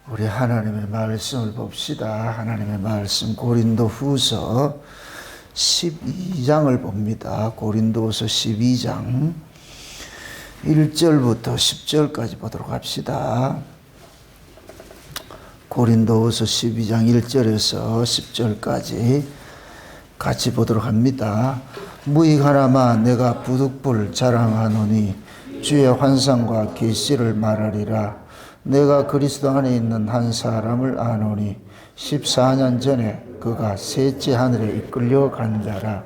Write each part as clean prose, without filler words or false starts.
우리 하나님의 말씀을 봅시다. 하나님의 말씀 고린도후서 12장을 봅니다. 고린도후서 12장 1절부터 10절까지 보도록 합시다. 고린도후서 12장 1절에서 10절까지 같이 보도록 합니다. 무익하나마 내가 부득불 자랑하노니 주의 환상과 계시를 말하리라. 내가 그리스도 안에 있는 한 사람을 아노니 14년 전에 그가 셋째 하늘에 이끌려 간 자라.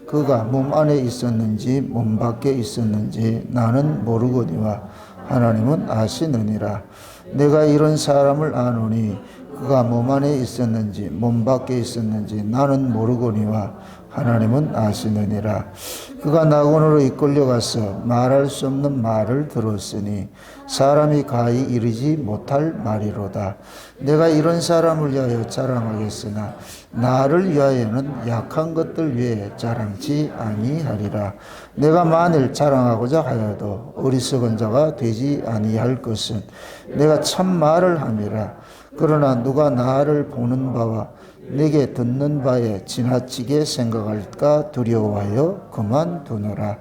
그가 몸 안에 있었는지 몸 밖에 있었는지 나는 모르거니와 하나님은 아시느니라. 내가 이런 사람을 아노니 그가 몸 안에 있었는지 몸 밖에 있었는지 나는 모르거니와 하나님은 아시느니라. 그가 낙원으로 이끌려가서 말할 수 없는 말을 들었으니 사람이 가히 이르지 못할 말이로다. 내가 이런 사람을 위하여 자랑하겠으나 나를 위하여는 약한 것들 위에 자랑치 아니하리라. 내가 만일 자랑하고자 하여도 어리석은 자가 되지 아니할 것은 내가 참 말을 함이라. 그러나 누가 나를 보는 바와 내게 듣는 바에 지나치게 생각할까 두려워하여 그만두노라.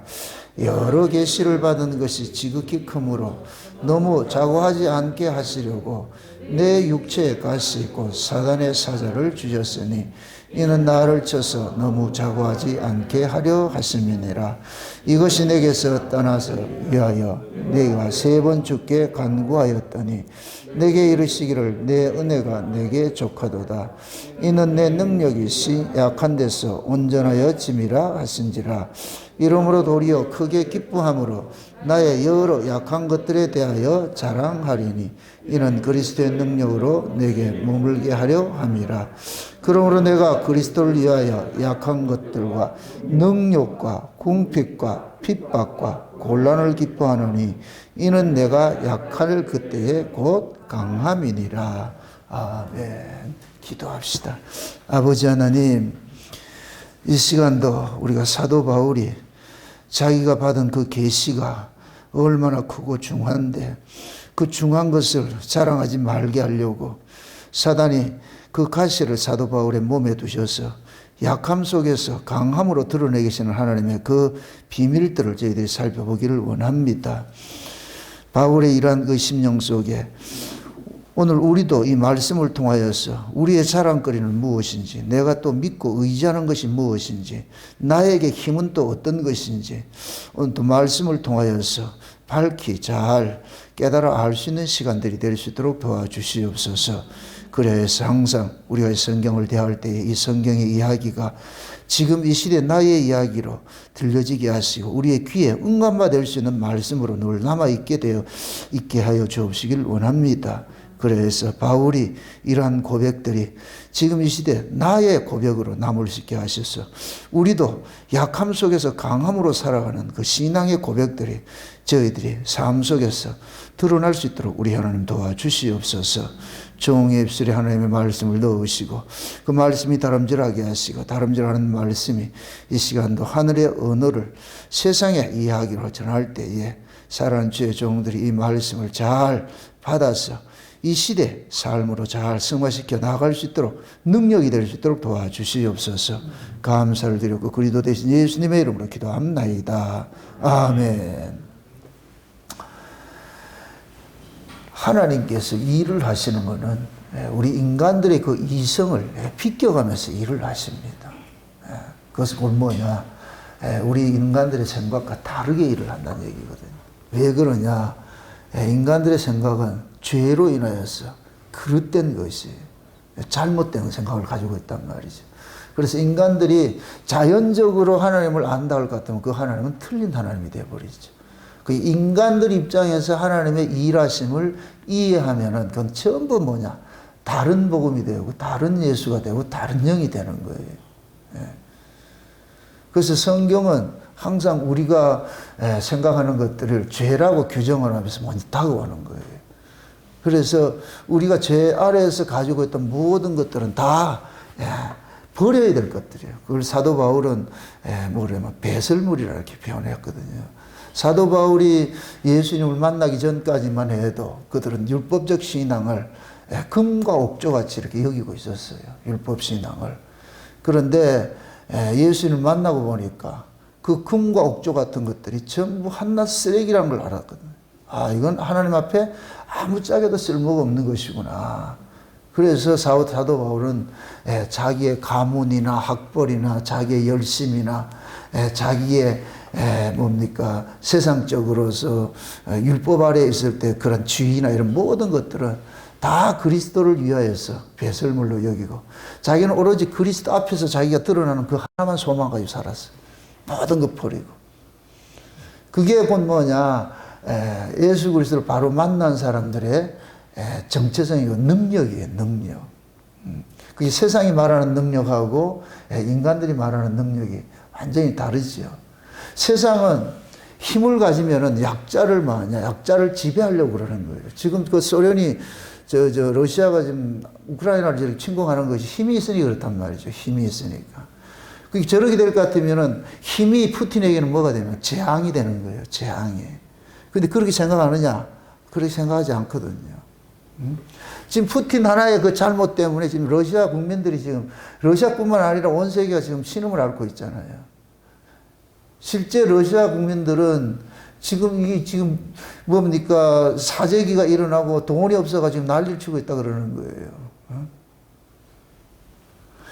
여러 계시를 받은 것이 지극히 크므로 너무 자고하지 않게 하시려고 내 육체에 가시 곧 사단의 사자를 주셨으니 이는 나를 쳐서 너무 자고하지 않게 하려 하심이니라. 이것이 내게서 떠나서 위하여 내가 3번 주께 간구하였더니 내게 이르시기를 내 은혜가 내게 족하도다. 이는 내 능력이 시 약한 데서 온전하여 짐이라 하신지라. 이러므로 도리어 크게 기뻐함으로 나의 여러 약한 것들에 대하여 자랑하리니 이는 그리스도의 능력으로 내게 머물게 하려 함이라. 그러므로 내가 그리스도를 위하여 약한 것들과 능욕과 궁핍과 핍박과 곤란을 기뻐하노니 이는 내가 약할 그때에 곧 강함이니라. 아멘. 기도합시다. 아버지 하나님, 이 시간도 우리가 사도 바울이 자기가 받은 그 계시가 얼마나 크고 중요한데 그 중요한 것을 자랑하지 말게 하려고 사단이 그 가시를 사도 바울의 몸에 두셔서 약함 속에서 강함으로 드러내 계시는 하나님의 그 비밀들을 저희들이 살펴보기를 원합니다. 바울의 이러한 그 심령 속에 오늘 우리도 이 말씀을 통하여서 우리의 자랑거리는 무엇인지, 내가 또 믿고 의지하는 것이 무엇인지, 나에게 힘은 또 어떤 것인지 오늘 또 말씀을 통하여서 밝히 잘 깨달아 알 수 있는 시간들이 될 수 있도록 도와주시옵소서. 그래서 항상 우리가 이 성경을 대할 때에 이 성경의 이야기가 지금 이 시대 나의 이야기로 들려지게 하시고 우리의 귀에 응답만 될 수 있는 말씀으로 늘 남아있게 하여 주옵시길 원합니다. 그래서 바울이 이러한 고백들이 지금 이 시대 나의 고백으로 남을 수 있게 하셔서 우리도 약함 속에서 강함으로 살아가는 그 신앙의 고백들이 저희들이 삶 속에서 드러날 수 있도록 우리 하나님 도와주시옵소서. 종의 입술에 하나님의 말씀을 넣으시고 그 말씀이 다름질하게 하시고 다름질하는 말씀이 이 시간도 하늘의 언어를 세상의 이야기로 전할 때에 사랑하는 주의 종들이 이 말씀을 잘 받아서 이 시대 삶으로 잘 승화시켜 나아갈 수 있도록 능력이 될 수 있도록 도와주시옵소서. 감사를 드리고 그리스도 대신 예수님의 이름으로 기도합나이다. 아멘. 하나님께서 일을 하시는 것은 우리 인간들의 그 이성을 비껴가면서 일을 하십니다. 그것은 뭐냐? 우리 인간들의 생각과 다르게 일을 한다는 얘기거든요. 왜 그러냐? 인간들의 생각은 죄로 인하여서 그릇된 것이 잘못된 생각을 가지고 있단 말이죠. 그래서 인간들이 자연적으로 하나님을 안다 할 것 같으면 그 하나님은 틀린 하나님이 되어버리죠. 그 인간들 입장에서 하나님의 일하심을 이해하면은 그건 전부 뭐냐? 다른 복음이 되고 다른 예수가 되고 다른 영이 되는 거예요. 그래서 성경은 항상 우리가 생각하는 것들을 죄라고 규정을 하면서 먼저 다가오는 거예요. 그래서 우리가 죄 아래에서 가지고 있던 모든 것들은 다 버려야 될 것들이에요. 그걸 사도 바울은 뭐냐면 배설물이라 이렇게 표현했거든요. 사도 바울이 예수님을 만나기 전까지만 해도 그들은 율법적 신앙을 금과 옥조같이 이렇게 여기고 있었어요. 율법신앙을. 그런데 예수님을 만나고 보니까 그 금과 옥조 같은 것들이 전부 한낱 쓰레기라는 걸 알았거든요. 아, 이건 하나님 앞에 아무짝에도 쓸모가 없는 것이구나. 그래서 사도 바울은 자기의 가문이나 학벌이나 자기의 열심이나 자기의 세상적으로서 율법 아래에 있을 때 그런 주의나 이런 모든 것들은 다 그리스도를 위하여서 배설물로 여기고 자기는 오로지 그리스도 앞에서 자기가 드러나는 그 하나만 소망 가지고 살았어요. 모든 것 버리고. 그게 곧 뭐냐, 예수 그리스도를 바로 만난 사람들의 정체성이고 능력이에요. 능력. 그게 세상이 말하는 능력하고 인간들이 말하는 능력이 완전히 다르죠. 세상은 힘을 가지면은 약자를 지배하려고 그러는 거예요. 지금 그 소련이 러시아가 지금 우크라이나를 저렇게 침공하는 것이 힘이 있으니까 그렇단 말이죠. 힘이 있으니까. 그게 저렇게 될 것 같으면은 힘이 푸틴에게는 뭐가 되면 재앙이 되는 거예요. 재앙이. 근데 그렇게 생각하느냐? 그렇게 생각하지 않거든요. 지금 푸틴 하나의 그 잘못 때문에 지금 러시아 국민들이 지금 러시아뿐만 아니라 온 세계가 지금 신음을 앓고 있잖아요. 실제 러시아 국민들은 지금 사재기가 일어나고 돈이 없어가 지금 난리를 치고 있다 그러는 거예요.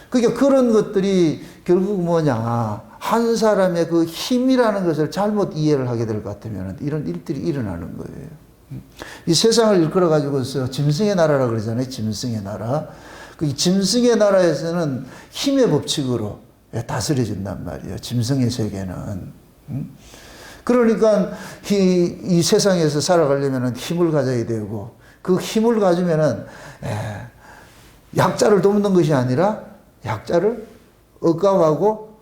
그러니까 그런 것들이 결국 뭐냐, 한 사람의 그 힘이라는 것을 잘못 이해를 하게 될 것 같으면 이런 일들이 일어나는 거예요. 이 세상을 일컬어 가지고서 짐승의 나라라 그러잖아요. 짐승의 나라. 그 짐승의 나라에서는 힘의 법칙으로 다스려진단 말이에요. 짐승의 세계는. 그러니까 이 세상에서 살아가려면 힘을 가져야 되고 그 힘을 가지면은 약자를 돕는 것이 아니라 약자를 억압하고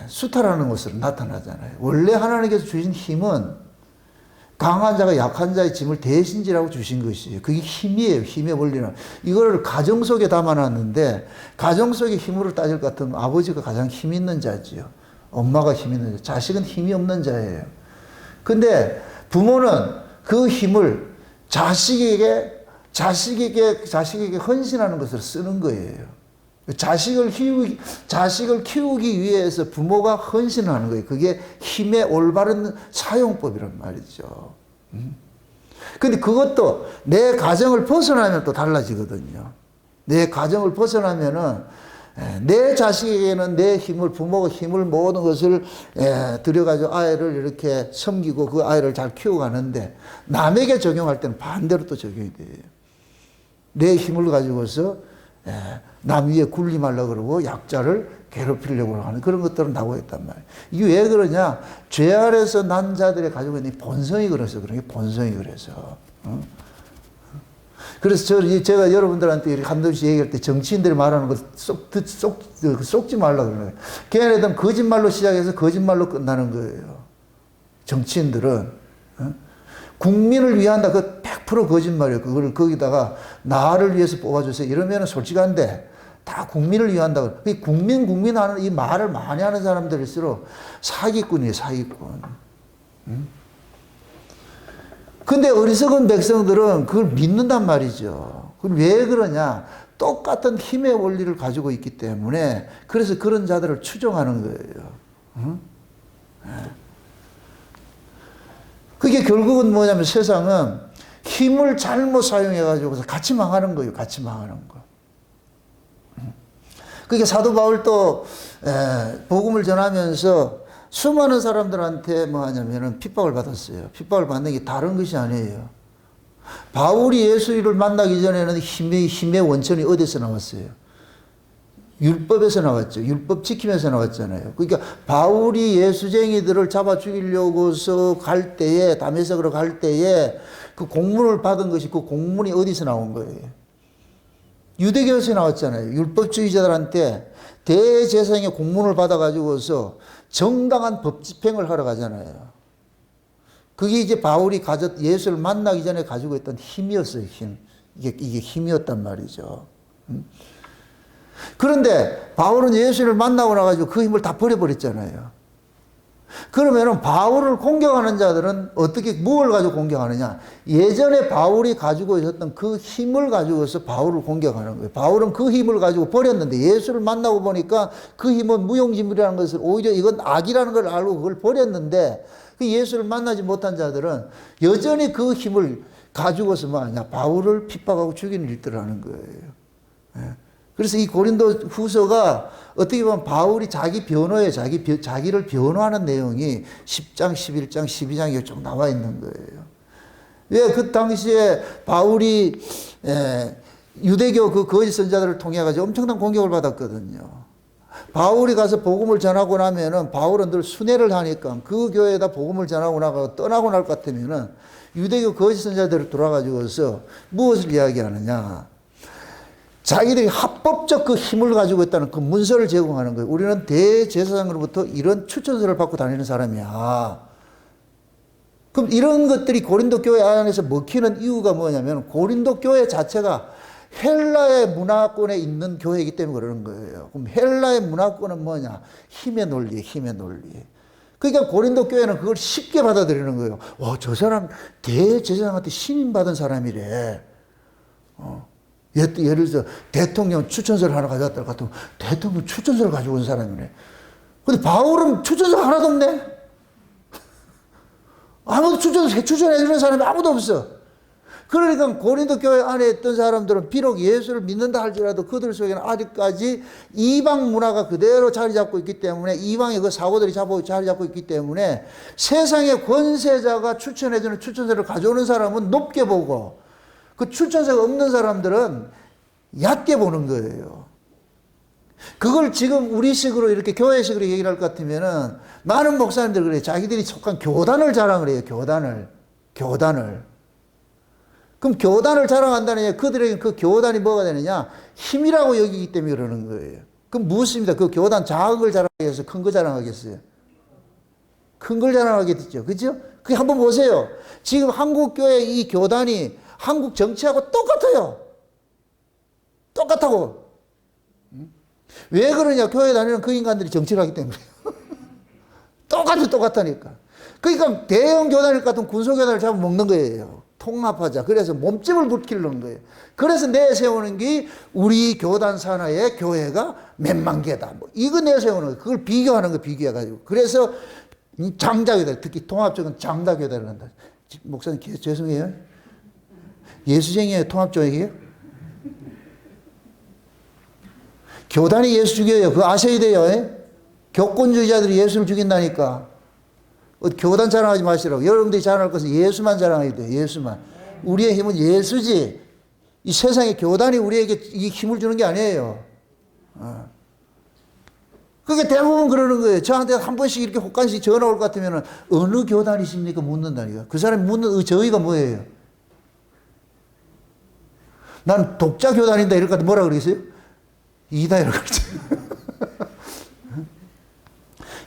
수탈하는 것으로 나타나잖아요. 원래 하나님께서 주신 힘은 강한 자가 약한 자의 짐을 대신 지라고 주신 것이에요. 그게 힘이에요. 힘의 원리는. 이거를 가정 속에 담아놨는데 가정 속의 힘으로 따질 것 같으면 아버지가 가장 힘 있는 자지요. 엄마가 힘 있는 자. 자식은 힘이 없는 자예요. 근데 부모는 그 힘을 자식에게 헌신하는 것으로 쓰는 거예요. 자식을 키우기 위해서 부모가 헌신하는 거예요. 그게 힘의 올바른 사용법이란 말이죠. 근데 그것도 내 가정을 벗어나면 또 달라지거든요. 내 가정을 벗어나면은 내 자식에게는 내 힘을, 부모가 힘을 모든 것을 들여가지고 아이를 이렇게 섬기고 그 아이를 잘 키워가는데 남에게 적용할 때는 반대로 또 적용이 돼요. 내 힘을 가지고서 남 위에 군림하려고 그러고 약자를 괴롭히려고 하는 그런 것들은 나오고 있단 말이에요. 이게 왜 그러냐? 죄 아래서 난 자들의 가지고 있는 본성이 그래서 그런 게 본성이 그래서. 그래서 제가 여러분들한테 이렇게 한번씩 얘기할 때 정치인들이 말하는 거 쏙지 말라 그러는 거예요. 걔네들은 거짓말로 시작해서 거짓말로 끝나는 거예요. 정치인들은. 국민을 위한다. 그 100% 거짓말이에요. 그걸 거기다가 나를 위해서 뽑아주세요. 이러면 솔직한데 다 국민을 위한다. 국민 하는 이 말을 많이 하는 사람들일수록 사기꾼이에요. 사기꾼. 근데 어리석은 백성들은 그걸 믿는단 말이죠. 그럼 왜 그러냐? 똑같은 힘의 원리를 가지고 있기 때문에 그래서 그런 자들을 추종하는 거예요. 그게 결국은 뭐냐면 세상은 힘을 잘못 사용해가지고 같이 망하는 거예요. 같이 망하는 거. 그게 사도 바울도 복음을 전하면서 수많은 사람들한테 뭐 하냐면은 핍박을 받았어요. 핍박을 받는 게 다른 것이 아니에요. 바울이 예수를 만나기 전에는 힘의 원천이 어디서 나왔어요? 율법에서 나왔죠. 율법 지키면서 나왔잖아요. 그러니까 바울이 예수쟁이들을 잡아 죽이려고서 갈 때에, 다메섹으로 갈 때에 그 공문을 받은 것이 그 공문이 어디서 나온 거예요? 유대교에서 나왔잖아요. 율법주의자들한테 대제사장의 공문을 받아가지고서 정당한 법 집행을 하러 가잖아요. 그게 이제 바울이 예수를 만나기 전에 가지고 있던 힘이었어요. 힘. 이게 힘이었단 말이죠. 그런데 바울은 예수를 만나고 나가지고 그 힘을 다 버려버렸잖아요. 그러면은 바울을 공격하는 자들은 어떻게, 무엇을 가지고 공격하느냐? 예전에 바울이 가지고 있었던 그 힘을 가지고서 바울을 공격하는 거예요. 바울은 그 힘을 가지고 버렸는데 예수를 만나고 보니까 그 힘은 무용지물이라는 것을, 오히려 이건 악이라는 걸 알고 그걸 버렸는데, 그 예수를 만나지 못한 자들은 여전히 그 힘을 가지고서 뭐하냐? 바울을 핍박하고 죽이는 일들을 하는 거예요. 그래서 이 고린도 후서가 어떻게 보면 바울이 자기 변호에 자기를 변호하는 내용이 10장, 11장, 12장에 좀 나와 있는 거예요. 왜 그 당시에 바울이 유대교 그 거짓 선자들을 통해 가지고 엄청난 공격을 받았거든요. 바울이 가서 복음을 전하고 나면은 바울은 늘 순회를 하니까 그 교회에다 복음을 전하고 나가고 떠나고 날 것 같으면은 유대교 거짓 선자들을 돌아가지고서 무엇을 이야기하느냐? 자기들이 합법적 그 힘을 가지고 있다는 그 문서를 제공하는 거예요. 우리는 대제사장으로부터 이런 추천서를 받고 다니는 사람이야. 그럼 이런 것들이 고린도 교회 안에서 먹히는 이유가 뭐냐면 고린도 교회 자체가 헬라의 문화권에 있는 교회이기 때문에 그러는 거예요. 그럼 헬라의 문화권은 뭐냐? 힘의 논리, 힘의 논리. 그러니까 고린도 교회는 그걸 쉽게 받아들이는 거예요. 와, 저 사람 대제사장한테 신임받은 사람이래. 예를 들어서 대통령 추천서를 하나 가져왔다 같으면 대통령 추천서를 가지고 온 사람이네. 근데 바울은 추천서 하나도 없네. 아무도 추천해주는 사람이 아무도 없어. 그러니까 고린도 교회 안에 있던 사람들은 비록 예수를 믿는다 할지라도 그들 속에는 아직까지 이방 문화가 그대로 자리 잡고 있기 때문에, 이방의 그 사고들이 자리 잡고 있기 때문에 세상의 권세자가 추천해주는 추천서를 가져오는 사람은 높게 보고 그 추천서가 없는 사람들은 얕게 보는 거예요. 그걸 지금 우리식으로 이렇게 교회식으로 얘기를 할 것 같으면은 많은 목사님들 그래요. 자기들이 속한 교단을 자랑을 해요. 교단을. 그럼 교단을 자랑한다는 얘기, 그들에게 그 교단이 뭐가 되느냐? 힘이라고 여기기 때문에 그러는 거예요. 그럼 무엇입니다? 그 교단 작은 걸 자랑하기 위해서 큰 거 자랑하겠어요? 큰 걸 자랑하겠죠. 그죠? 그게 한번 보세요. 지금 한국교회 이 교단이 한국 정치하고 똑같아요. 똑같다고. 왜 그러냐? 교회 다니는 그 인간들이 정치를 하기 때문에. 똑같다니까. 그러니까 대형 교단일 것 같은 군소교단을 잡아먹는 거예요. 통합하자. 그래서 몸집을 불키는 거예요. 그래서 내세우는 게 우리 교단 산하의 교회가 몇만 개다. 뭐 이거 내세우는 거예요. 그걸 비교하는 거 비교해가지고. 그래서 장자교단, 특히 통합적은 장자교단을 한다. 목사님 죄송해요. 예수쟁이에요? 통합적이에요? 교단이 예수 죽여요. 그거 아셔야 돼요. 교권주의자들이 예수를 죽인다니까. 교단 자랑하지 마시라고. 여러분들이 자랑할 것은 예수만 자랑해야 돼요. 예수만. 우리의 힘은 예수지. 이 세상의 교단이 우리에게 이 힘을 주는 게 아니에요. 그게 대부분 그러는 거예요. 저한테 한 번씩 이렇게 혹간씩 전화 올 것 같으면 어느 교단이십니까? 묻는다니까. 그 사람이 묻는 저희가 뭐예요? 난 독자 교단인다 이럴 것 같아. 뭐라 그러겠어요? 이다 이럴 것 같아요.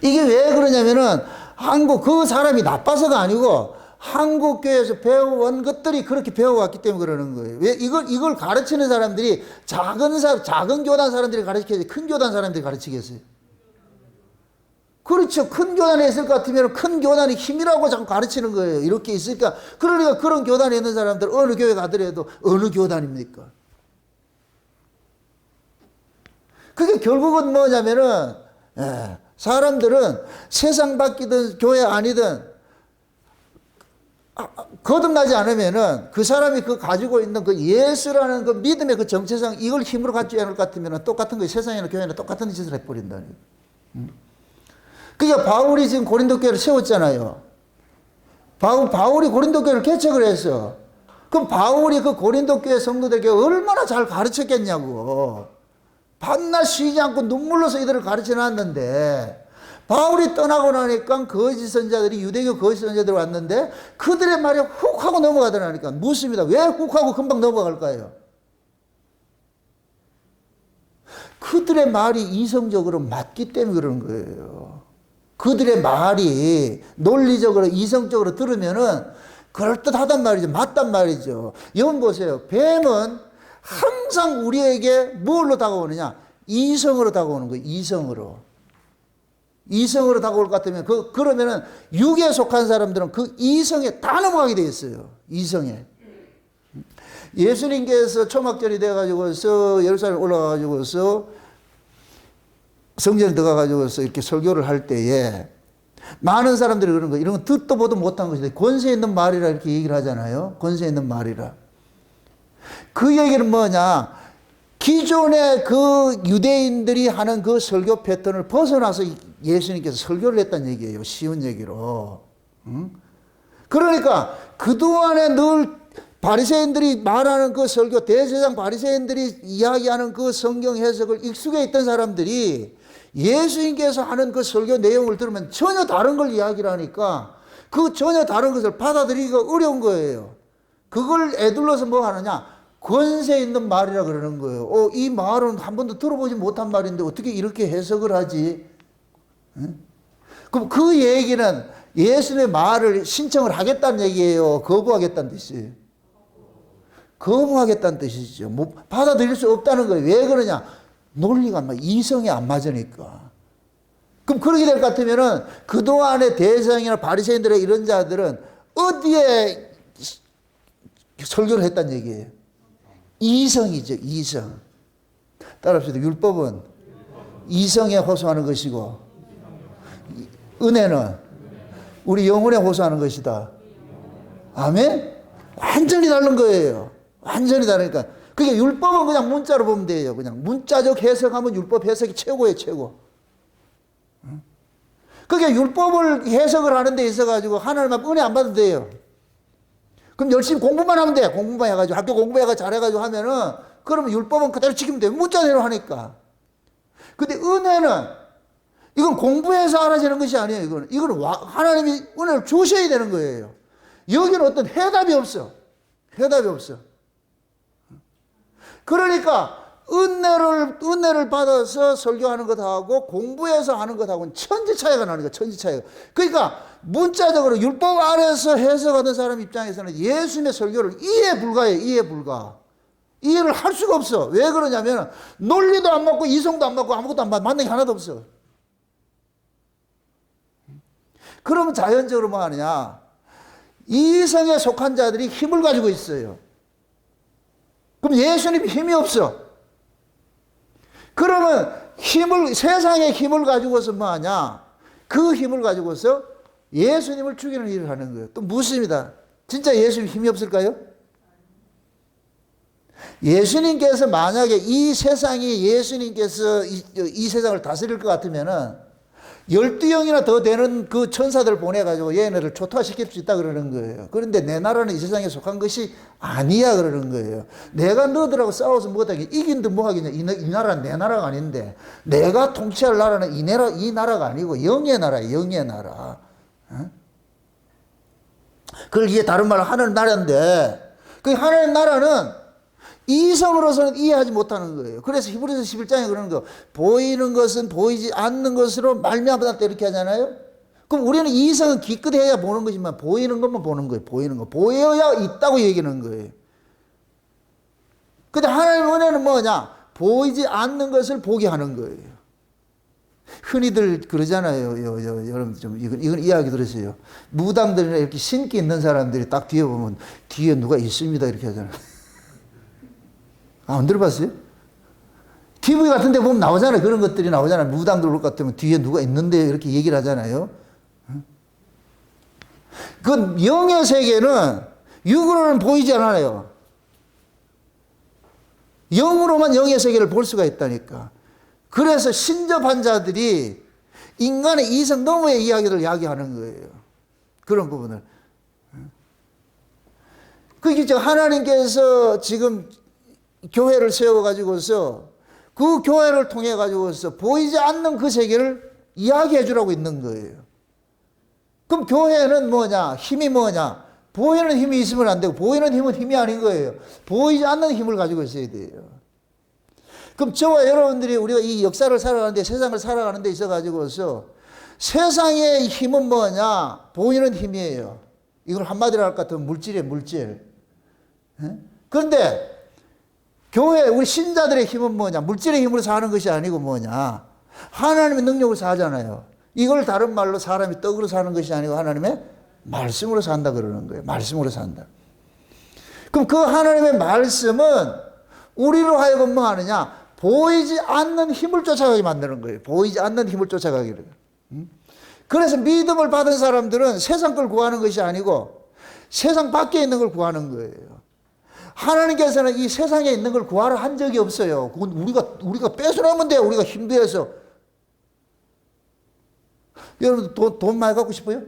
이게 왜 그러냐면은 그 사람이 나빠서가 아니고 한국교회에서 배워온 것들이 그렇게 배워왔기 때문에 그러는 거예요. 왜 이걸 가르치는 사람들이 작은 교단 사람들이 가르치겠어요? 큰 교단 사람들이 가르치겠어요? 그렇죠. 큰 교단에 있을 것 같으면 큰 교단이 힘이라고 자꾸 가르치는 거예요. 이렇게 있으니까. 그러니까 그런 교단에 있는 사람들 어느 교회 가더라도 어느 교단입니까? 그게 결국은 뭐냐면은 사람들은 세상 밖이든 교회 아니든 거듭나지 않으면은 그 사람이 그 가지고 있는 그 예수라는 그 믿음의 그 정체성 이걸 힘으로 갖지 않을 것 같으면은 똑같은 거 세상이나 교회나 똑같은 짓을 해버린다니. 그러니까 바울이 지금 고린도 교회를 세웠잖아요. 바울이 고린도 교회를 개척을 했어. 그럼 바울이 그 고린도 교회 성도들에게 얼마나 잘 가르쳤겠냐고. 밤낮 쉬지 않고 눈물로서 이들을 가르쳐 놨는데 바울이 떠나고 나니까 거짓 선자들이 유대교 거짓 선자들이 왔는데 그들의 말에 훅 하고 넘어가더라니까. 묻습니다. 왜 훅 하고 금방 넘어갈까요? 그들의 말이 이성적으로 맞기 때문에 그러는 거예요. 그들의 말이 논리적으로 이성적으로 들으면은 그럴듯하단 말이죠. 맞단 말이죠. 여러분 보세요. 뱀은 항상 우리에게 뭘로 다가오느냐? 이성으로 다가오는 거예요. 이성으로. 이성으로 다가올 것 같으면 그러면은 육에 속한 사람들은 그 이성에 다 넘어가게 돼 있어요. 이성에. 예수님께서 초막절이 돼가지고서 예루살렘 올라가가지고서 성전에 들어가가지고서 이렇게 설교를 할 때에 많은 사람들이 그런 거, 이런 건 듣도 보도 못한 것인데 권세 있는 말이라 이렇게 얘기를 하잖아요. 권세 있는 말이라. 그 얘기는 뭐냐? 기존의 그 유대인들이 하는 그 설교 패턴을 벗어나서 예수님께서 설교를 했다는 얘기예요. 쉬운 얘기로. 그러니까 그동안에 늘 바리새인들이 말하는 그 설교, 대제사장 바리새인들이 이야기하는 그 성경 해석을 익숙해 있던 사람들이 예수님께서 하는 그 설교 내용을 들으면 전혀 다른 걸 이야기를 하니까 그 전혀 다른 것을 받아들이기가 어려운 거예요. 그걸 애둘러서 뭐 하느냐? 권세 있는 말이라 그러는 거예요. 이 말은 한 번도 들어보지 못한 말인데 어떻게 이렇게 해석을 하지? 그럼 그 얘기는 예수님의 말을 신청을 하겠다는 얘기예요? 거부하겠다는 뜻이에요? 거부하겠다는 뜻이죠. 뭐 받아들일 수 없다는 거예요. 왜 그러냐? 논리가 안 맞아. 이성이 안 맞으니까. 그럼 그렇게 될 것 같으면은 그동안의 대제사장이나 바리새인들의 이런 자들은 어디에 설교를 했다는 얘기예요? 이성이죠. 이성. 따라합시다. 율법은 이성에 호소하는 것이고 은혜는 우리 영혼에 호소하는 것이다. 아멘? 완전히 다른 거예요. 완전히 다르니까. 그게 율법은 그냥 문자로 보면 돼요. 그냥 문자적 해석하면 율법 해석이 최고예요. 최고. 그게 율법을 해석을 하는 데 있어가지고 하나님 앞 은혜 안 받아도 돼요. 그럼 열심히 공부만 하면 돼. 공부만 해가지고 학교 공부해가지고 잘해가지고 하면은 그러면 율법은 그대로 지키면 돼. 문자대로 하니까. 근데 은혜는 이건 공부해서 알아지는 것이 아니에요. 이거는 하나님이 은혜를 주셔야 되는 거예요. 여기는 어떤 해답이 없어. 해답이 없어. 그러니까 은혜를 받아서 설교하는 것하고 공부해서 하는 것하고는 천지 차이가 나는 거야. 천지 차이가. 그러니까 문자적으로 율법 안에서 해석하는 사람 입장에서는 예수님의 설교를 이해 불가해요. 이해 불가. 이해를 할 수가 없어. 왜 그러냐면 논리도 안 맞고 이성도 안 맞고 아무것도 안 맞는 게 하나도 없어. 그러면 자연적으로 뭐 하느냐? 이성에 속한 자들이 힘을 가지고 있어요. 그럼 예수님이 힘이 없어. 그러면 세상의 힘을 가지고서 뭐 하냐? 그 힘을 가지고서 예수님을 죽이는 일을 하는 거예요. 또 묻습니다. 진짜 예수님 힘이 없을까요? 예수님께서 만약에 이 세상이 예수님께서 이 세상을 다스릴 것 같으면은 12영이나 더 되는 그 천사들 보내가지고 얘네를 초토화시킬 수 있다 그러는 거예요. 그런데 내 나라는 이 세상에 속한 것이 아니야 그러는 거예요. 내가 너들하고 싸워서 뭐하게 이긴데 뭐하겠냐. 이 나라는 내 나라가 아닌데 내가 통치할 나라는 이 나라가 아니고 영의 나라야. 영의 나라. 그걸 이게 다른 말로 하늘 나라인데 그 하늘 나라는 이성으로서는 이해하지 못하는 거예요. 그래서 히브리서 11장에 그러는 거 보이는 것은 보이지 않는 것으로 말미암았다 이렇게 하잖아요. 그럼 우리는 이성은 기껏해야 보는 것이지만 보이는 것만 보는 거예요. 보이는 거. 보여야 있다고 얘기하는 거예요. 근데 하나님의 은혜는 뭐냐? 보이지 않는 것을 보게 하는 거예요. 흔히들 그러잖아요. 여러분 좀 이건 이야기 들으세요. 무당들이나 이렇게 신기 있는 사람들이 딱 뒤에 보면 뒤에 누가 있습니다 이렇게 하잖아요. 안 들어봤어요? TV 같은 데 보면 나오잖아요. 그런 것들이 나오잖아요. 무당들 같으면 뒤에 누가 있는데 이렇게 얘기를 하잖아요. 그 영의 세계는 육으로는 보이지 않아요. 영으로만 영의 세계를 볼 수가 있다니까. 그래서 신접한 자들이 인간의 이성 너머의 이야기를 이야기하는 거예요. 그런 부분을. 그게 하나님께서 지금 교회를 세워가지고서 그 교회를 통해가지고서 보이지 않는 그 세계를 이야기해 주라고 있는 거예요. 그럼 교회는 뭐냐? 힘이 뭐냐? 보이는 힘이 있으면 안 되고 보이는 힘은 힘이 아닌 거예요. 보이지 않는 힘을 가지고 있어야 돼요. 그럼 저와 여러분들이 우리가 이 역사를 살아가는데 세상을 살아가는 데 있어가지고서 세상의 힘은 뭐냐? 보이는 힘이에요. 이걸 한마디로 할 것 같으면 물질이에요. 물질. 그런데 교회 우리 신자들의 힘은 뭐냐? 물질의 힘으로 사는 것이 아니고 뭐냐? 하나님의 능력을 사잖아요. 이걸 다른 말로 사람이 떡으로 사는 것이 아니고 하나님의 말씀으로 산다 그러는 거예요. 말씀으로 산다. 그럼 그 하나님의 말씀은 우리로 하여금 뭐 하느냐? 보이지 않는 힘을 쫓아가게 만드는 거예요. 보이지 않는 힘을 쫓아가기를. 그래서 믿음을 받은 사람들은 세상 걸 구하는 것이 아니고 세상 밖에 있는 걸 구하는 거예요. 하나님께서는 이 세상에 있는 걸 구하라 한 적이 없어요. 그건 우리가 뺏어내면 돼요. 우리가 힘들어서. 여러분 돈 많이 갖고 싶어요?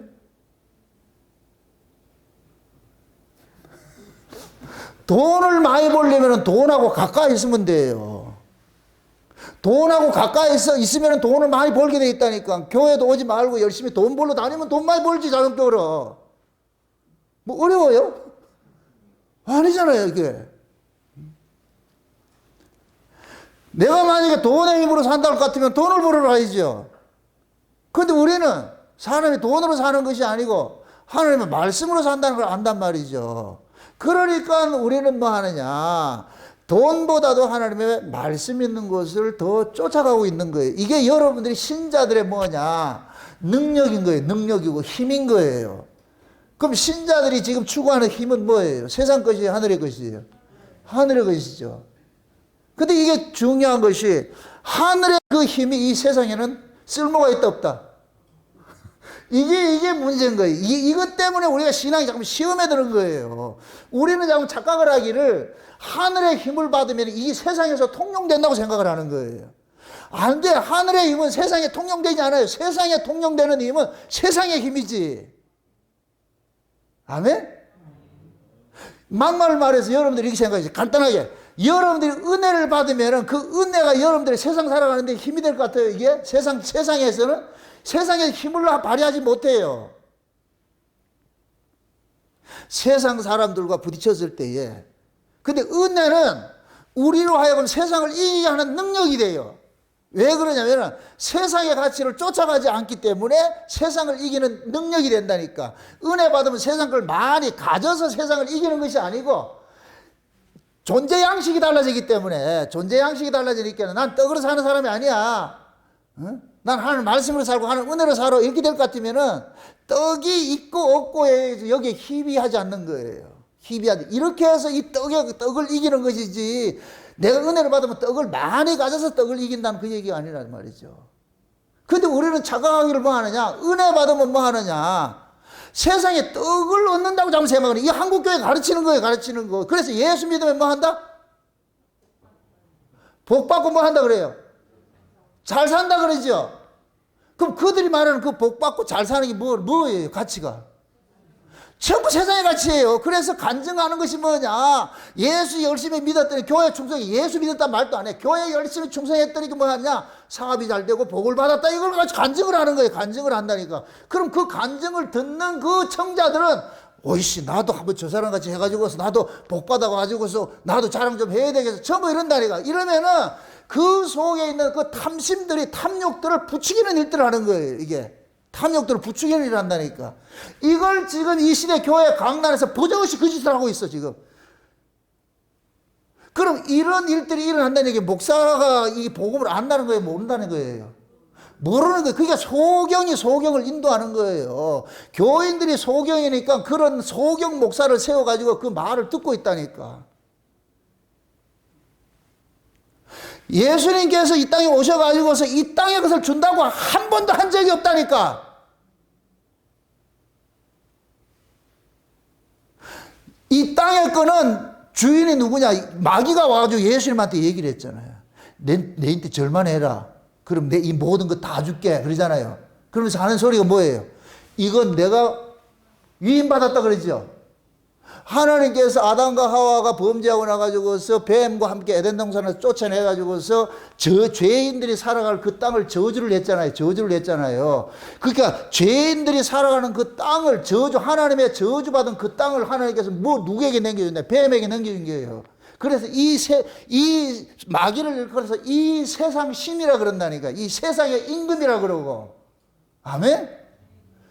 돈을 많이 벌려면 돈하고 가까이 있으면 돼요. 돈하고 가까이 있으면 돈을 많이 벌게 돼 있다니까. 교회도 오지 말고 열심히 돈 벌러 다니면 돈 많이 벌지, 자동적으로. 뭐 어려워요? 아니잖아요, 이게. 내가 만약에 돈의 힘으로 산다 할 것 같으면 돈을 벌으러 가야죠. 그런데 우리는 사람이 돈으로 사는 것이 아니고 하나님의 말씀으로 산다는 걸 안단 말이죠. 그러니까 우리는 뭐 하느냐? 돈보다도 하나님의 말씀 있는 것을 더 쫓아가고 있는 거예요. 이게 여러분들이 신자들의 뭐냐? 능력인 거예요. 능력이고 힘인 거예요. 그럼 신자들이 지금 추구하는 힘은 뭐예요? 세상 것이 하늘의 것이에요. 하늘의 것이죠. 근데 이게 중요한 것이 하늘의 그 힘이 이 세상에는 쓸모가 있다 없다. 이게 문제인 거예요. 이것 때문에 우리가 신앙이 자꾸 시험에 드는 거예요. 우리는 자꾸 착각을 하기를 하늘의 힘을 받으면 이 세상에서 통용된다고 생각을 하는 거예요. 안 돼. 하늘의 힘은 세상에 통용되지 않아요. 세상에 통용되는 힘은 세상의 힘이지. 아멘? 막말을 말해서 여러분들이 이렇게 생각하세요. 간단하게. 여러분들이 은혜를 받으면 그 은혜가 여러분들이 세상 살아가는데 힘이 될 것 같아요. 이게 세상에서는 세상의 힘을 발휘하지 못해요. 세상 사람들과 부딪혔을 때에. 근데 은혜는 우리로 하여금 세상을 이기게 하는 능력이 돼요. 왜 그러냐면 세상의 가치를 쫓아가지 않기 때문에 세상을 이기는 능력이 된다니까. 은혜 받으면 세상 걸 많이 가져서 세상을 이기는 것이 아니고 존재 양식이 달라지기 때문에, 존재 양식이 달라지니까 난 떡으로 사는 사람이 아니야. 응? 난 하나님 말씀으로 살고 하나님 은혜로 살아. 이렇게 될 것 같으면은 떡이 있고 없고에 여기에 희비하지 않는 거예요. 희비하지. 이렇게 해서 이 떡을 이기는 것이지, 내가 은혜를 받으면 떡을 많이 가져서 떡을 이긴다는 그 얘기가 아니란 말이죠. 근데 우리는 착각하기를 뭐 하느냐? 은혜 받으면 뭐 하느냐? 세상에 떡을 얻는다고 자꾸 생각하는, 이 한국교회 가르치는 거예요, 가르치는 거. 그래서 예수 믿으면 뭐 한다? 복 받고 뭐 한다 그래요? 잘 산다 그러죠? 그럼 그들이 말하는 그 복 받고 잘 사는 게 뭐예요, 가치가? 전부 세상의 가치예요. 그래서 간증하는 것이 뭐냐? 예수 열심히 믿었더니 교회 충성이, 예수 믿었다 말도 안 해. 교회 열심히 충성했더니 뭐 하냐? 사업이 잘 되고 복을 받았다. 이걸 가지고 간증을 하는 거예요. 간증을 한다니까. 그럼 그 간증을 듣는 그 청자들은 오이씨, 나도 한번 저 사람 같이 해가지고서 나도 복 받아가지고서 나도 자랑 좀 해야 되겠어. 전부 이런다니까. 이러면은 그 속에 있는 그 탐심들이, 탐욕들을 부추기는 일들을 하는 거예요. 이게. 탐욕들을 부추기는 일을 한다니까. 이걸 지금 이 시대 교회 강단에서 버젓이 그 짓을 하고 있어, 지금. 그럼 이런 일들이 일어난다는 게 목사가 이 복음을 안다는 거예요? 모른다는 거예요? 모르는 거예요. 그러니까 소경이 소경을 인도하는 거예요. 교인들이 소경이니까 그런 소경 목사를 세워가지고 그 말을 듣고 있다니까. 예수님께서 이 땅에 오셔가지고서 이 땅에 그것을 준다고 한 번도 한 적이 없다니까. 이 땅의 거는 주인이 누구냐? 마귀가 와가지고 예수님한테 얘기를 했잖아요. 내한테 절만 해라. 그럼 내 이 모든 거 다 줄게. 그러잖아요. 그러면서 하는 소리가 뭐예요? 이건 내가 위임받았다 그러죠. 하나님께서 아담과 하와가 범죄하고 나가지고서 뱀과 함께 에덴 동산에서 쫓아내가지고서 저 죄인들이 살아갈 그 땅을 저주를 했잖아요. 저주를 했잖아요. 그러니까 죄인들이 살아가는 그 땅을 하나님의 저주받은 그 땅을 하나님께서 누구에게 넘겨줬냐? 뱀에게 넘겨준 거예요. 그래서 이 마귀를 일컬어서 이 세상 신이라 그런다니까. 이 세상의 임금이라 그러고. 아멘?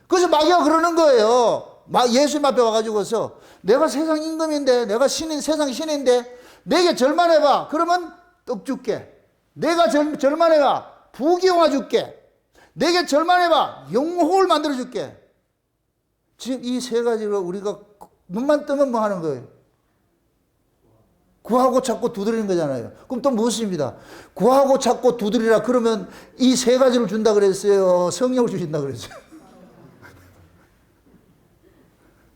그래서 마귀가 그러는 거예요. 예수님 앞에 와가지고서 내가 세상 임금인데, 내가 세상 신인데 내게 절만해봐. 그러면 떡 줄게. 내가 절만해봐. 부귀영화 줄게. 내게 절만해봐. 영혼을 만들어줄게. 지금 이 세 가지로 우리가 눈만 뜨면 뭐 하는 거예요? 구하고 찾고 두드리는 거잖아요. 그럼 또 무엇입니다? 구하고 찾고 두드리라 그러면 이 세 가지를 준다 그랬어요? 성령을 주신다 그랬어요?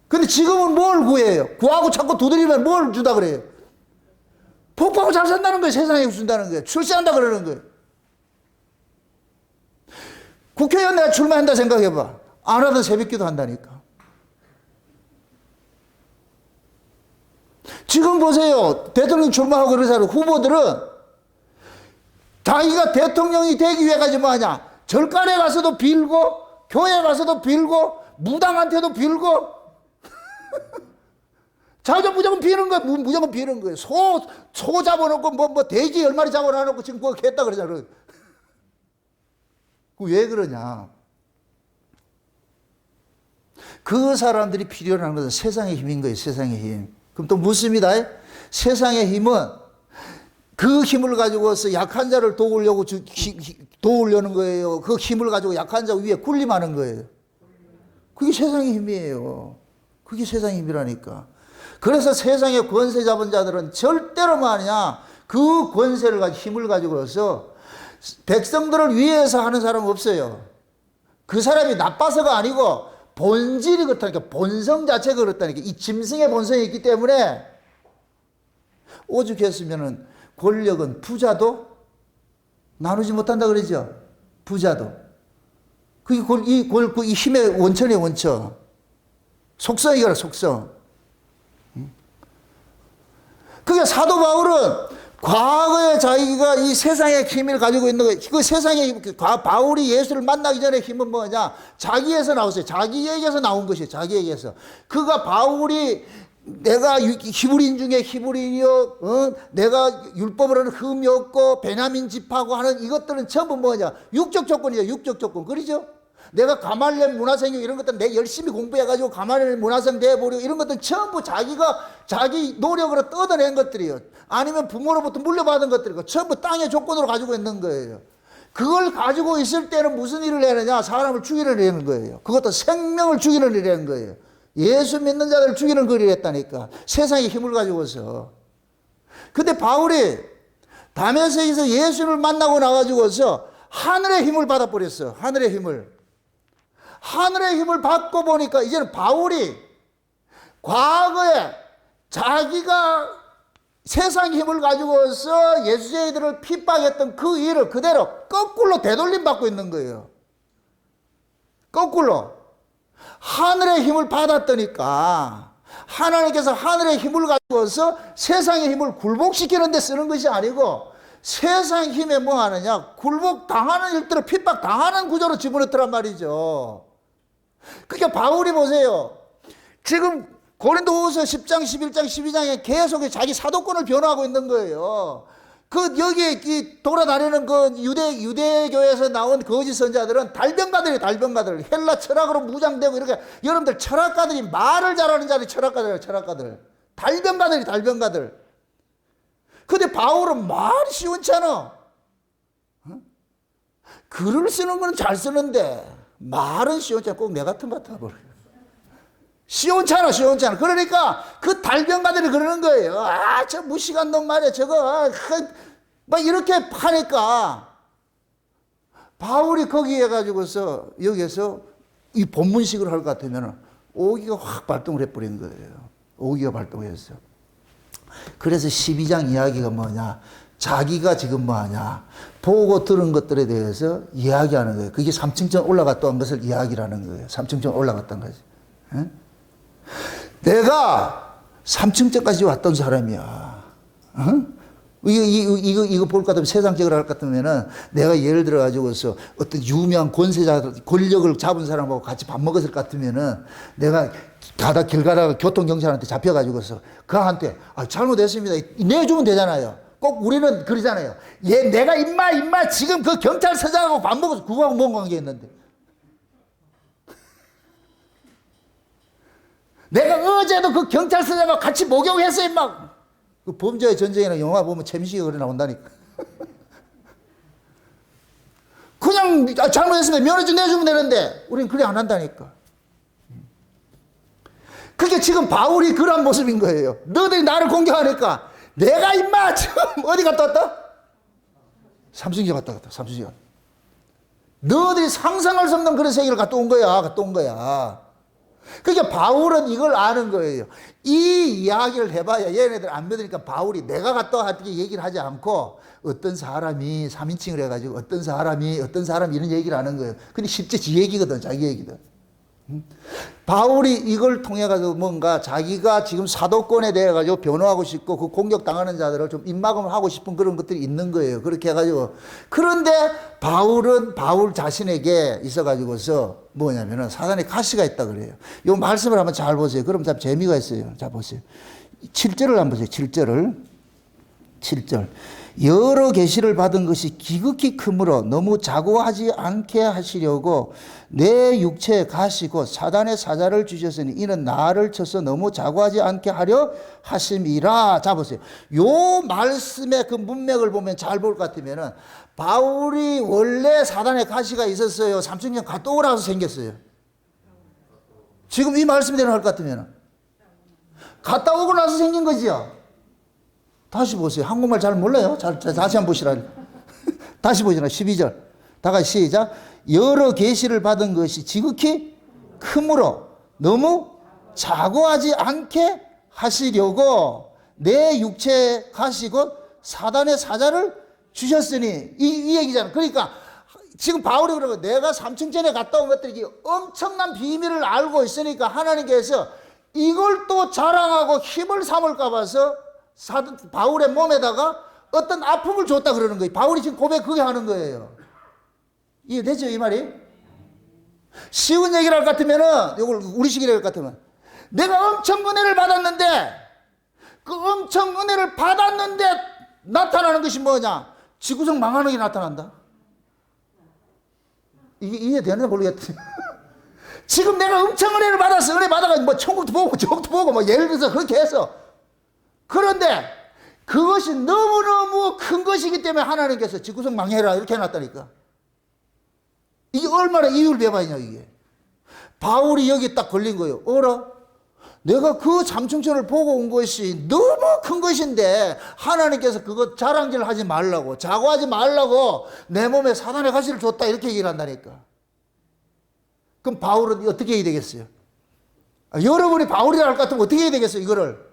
근데 지금은 뭘 구해요? 구하고 찾고 두드리면 뭘 준다 그래요? 복하고 잘 산다는 거예요. 세상에 준다는 거예요. 출세한다 그러는 거예요. 국회의원 내가 출마한다 생각해봐. 안 하던 새벽기도 한다니까. 지금 보세요. 대통령 출마하고 그러잖아요. 후보들은 자기가 대통령이 되기 위해 가지고 뭐 하냐. 절간에 가서도 빌고 교회 가서도 빌고 무당한테도 빌고 자기가 무조건 비는 거예요. 무조건 비는 거예요. 소 잡아놓고 뭐 돼지 10마리 잡아놓고 지금 그거 했다 그러잖아요. 왜 그러냐. 그 사람들이 필요로 하는 것은 세상의 힘인 거예요. 세상의 힘. 그럼 또 묻습니다. 세상의 힘은 그 힘을 가지고서 약한 자를 도우려는 거예요. 그 힘을 가지고 약한 자 위에 군림하는 거예요. 그게 세상의 힘이에요. 그게 세상의 힘이라니까. 그래서 세상의 권세 잡은 자들은 절대로 말이냐, 그 권세를 가지고 힘을 가지고서 백성들을 위해서 하는 사람은 없어요. 그 사람이 나빠서가 아니고 본질이 그렇다니까. 본성 자체가 그렇다니까. 이 짐승의 본성이 있기 때문에 오죽했으면은 권력은 부자도 나누지 못한다 그러죠. 부자도. 그게 이 힘의 원천이에요, 원천. 속성이거라, 속성. 그게 사도 바울은 과거에 자기가 이 세상의 힘을 가지고 있는 거예요. 그 세상의 바울이 예수를 만나기 전에 힘은 뭐냐? 자기에서 나왔어요. 자기에게서 나온 것이에요. 자기에게서. 그가 바울이 내가 히브리인 중에 히브리인이요, 내가 율법으로는 흠이 없고 베냐민 집하고 하는 이것들은 전부 뭐냐? 육적 조건이죠. 육적 조건. 그러죠? 내가 가말리엘 문화생육 이런 것들 내 열심히 공부해가지고 가말리엘 문화생 돼버리고 이런 것들 전부 자기 노력으로 뜯어낸 것들이에요. 아니면 부모로부터 물려받은 것들이고 전부 땅의 조건으로 가지고 있는 거예요. 그걸 가지고 있을 때는 무슨 일을 해내냐? 사람을 죽이려는 거예요. 그것도 생명을 죽이려는 거예요. 예수 믿는 자들을 죽이는 거리를 했다니까. 세상의 힘을 가지고서. 근데 바울이 다메섹에서 예수를 만나고 나가지고서 하늘의 힘을 받아버렸어. 하늘의 힘을. 하늘의 힘을 받고 보니까 이제는 바울이 과거에 자기가 세상 힘을 가지고서 예수제이들을 핍박했던 그 일을 그대로 거꾸로 되돌림 받고 있는 거예요. 거꾸로. 하늘의 힘을 받았더니까 하나님께서 하늘의 힘을 가지고서 세상의 힘을 굴복시키는 데 쓰는 것이 아니고 세상 힘에 뭐 하느냐? 굴복 당하는 일들을 핍박 당하는 구조로 집어넣더란 말이죠. 그러니까 바울이 보세요. 지금 고린도후서 10장, 11장, 12장에 계속 자기 사도권을 변호하고 있는 거예요. 여기 돌아다니는 유대교에서 나온 거짓 선자들은 달변가들이에요, 달변가들. 헬라 철학으로 무장되고 이렇게. 여러분들 철학가들이 말을 잘하는 자들이 철학가들이에요, 철학가들. 달변가들이, 달변가들. 근데 바울은 말이 시원찮아. 글을 쓰는 건 잘 쓰는데 말은 시원찮아. 꼭 내 같은 것 같아 버려. 시원찮아, 시원찮아. 그러니까 그 달변가들이 그러는 거예요. 아, 저 무시간 놈 말이야. 저거 막 이렇게 하니까 바울이 거기에 가지고서 여기에서 이 본문식을 할 것 같으면 오기가 확 발동을 해버린 거예요. 오기가 발동했어. 그래서 12장 이야기가 뭐냐? 자기가 지금 뭐하냐? 보고 들은 것들에 대해서 이야기하는 거예요. 그게 3층쯤 올라갔던 것을 이야기라는 거예요. 3층쯤 올라갔던 거지. 에? 내가 3층까지 왔던 사람이야. 이거 볼 것 같으면 세상적으로 할 것 같으면은 내가 예를 들어 가지고서 어떤 유명한 권세자, 권력을 잡은 사람하고 같이 밥 먹었을 것 같으면은 내가 길 가다가 교통경찰한테 잡혀가지고서 그한테 잘못했습니다. 내주면 되잖아요. 꼭 우리는 그러잖아요. 내가 임마 지금 그 경찰서장하고 밥 먹어서 그거하고 뭔 관계 있는데. 내가 어제도 그 경찰서장하고 같이 목욕했어, 임마. 그 범죄의 전쟁이나 영화 보면 최민식이 그래 나온다니까. 그냥 그냥 잘못했으면 면허증 내주면 되는데 우리는 그래 안 한다니까. 그게 지금 바울이 그런 모습인 거예요. 너희들이 나를 공격하니까 내가 임마 지금 어디 갔다 왔다? 삼순교 갔다 왔다. 삼순교. 너희들이 상상할 수 없는 그런 세계를 갔다 온 거야. 갔다 온 거야. 그러니까 바울은 이걸 아는 거예요. 이 이야기를 해봐야 얘네들 안 믿으니까 바울이 내가 갔다 왔다고 얘기를 하지 않고 어떤 사람이 3인칭을 해가지고 어떤 사람이 이런 얘기를 하는 거예요. 근데 실제 지 얘기거든. 자기 얘기든. 바울이 이걸 통해 가지고 뭔가 자기가 지금 사도권에 대해 가지고 변호하고 싶고 그 공격당하는 자들을 좀 입막음을 하고 싶은 그런 것들이 있는 거예요. 그렇게 해가지고. 그런데 바울은 바울 자신에게 있어가지고서 뭐냐면은 사단의 가시가 있다 그래요. 이 말씀을 한번 잘 보세요. 그럼 참 재미가 있어요. 자, 보세요. 7절을 한번 보세요. 7절. 여러 계시를 받은 것이 기극히 크므로 너무 자고하지 않게 하시려고 내 육체에 가시고 사단의 사자를 주셨으니 이는 나를 쳐서 너무 자고하지 않게 하려 하심이라. 자, 보세요. 요 말씀의 그 문맥을 보면 잘 볼 것 같으면은 바울이 원래 사단의 가시가 있었어요. 삼층경 갔다 오라서 생겼어요. 지금 이 말씀대로 할 것 같으면 갔다 오고 나서 생긴 거지요. 다시 보세요. 한국말 잘 몰라요? 다시 한번 보시라. 다시 보시라. 12절. 다 같이 시작. 여러 계시를 받은 것이 지극히 크므로 너무 자고하지 않게 하시려고 내 육체에 가시고 사단의 사자를 주셨으니 이 얘기잖아. 그러니까 지금 바울이 그러고 내가 3층 전에 갔다 온 것들이 엄청난 비밀을 알고 있으니까 하나님께서 이걸 또 자랑하고 힘을 삼을까 봐서 바울의 몸에다가 어떤 아픔을 줬다 그러는 거예요. 바울이 지금 고백 그게 하는 거예요. 이해되죠? 이 말이? 쉬운 얘기를 할 것 같으면은, 이걸 우리식으로 할 것 같으면, 내가 엄청 은혜를 받았는데, 그 엄청 은혜를 받았는데 나타나는 것이 뭐냐? 지구성 망하는 게 나타난다. 이게 이해되는지 모르겠어요. 지금 내가 엄청 은혜를 받았어. 은혜 받아가지고 뭐 천국도 보고 저국도 보고 뭐 예를 들어서 그렇게 해서. 그런데 그것이 너무너무 큰 것이기 때문에 하나님께서 지구성 망해라 이렇게 해놨다니까. 이게 얼마나 이유를 배봐야 이게. 바울이 여기 딱 걸린 거예요. 어라? 내가 그 삼층천을 보고 온 것이 너무 큰 것인데 하나님께서 그거 자랑질 하지 말라고 자고하지 말라고 내 몸에 사단의 가시를 줬다 이렇게 얘기를 한다니까. 그럼 바울은 어떻게 해야 되겠어요? 여러분이 바울이라 할 것 같으면 어떻게 해야 되겠어요 이거를?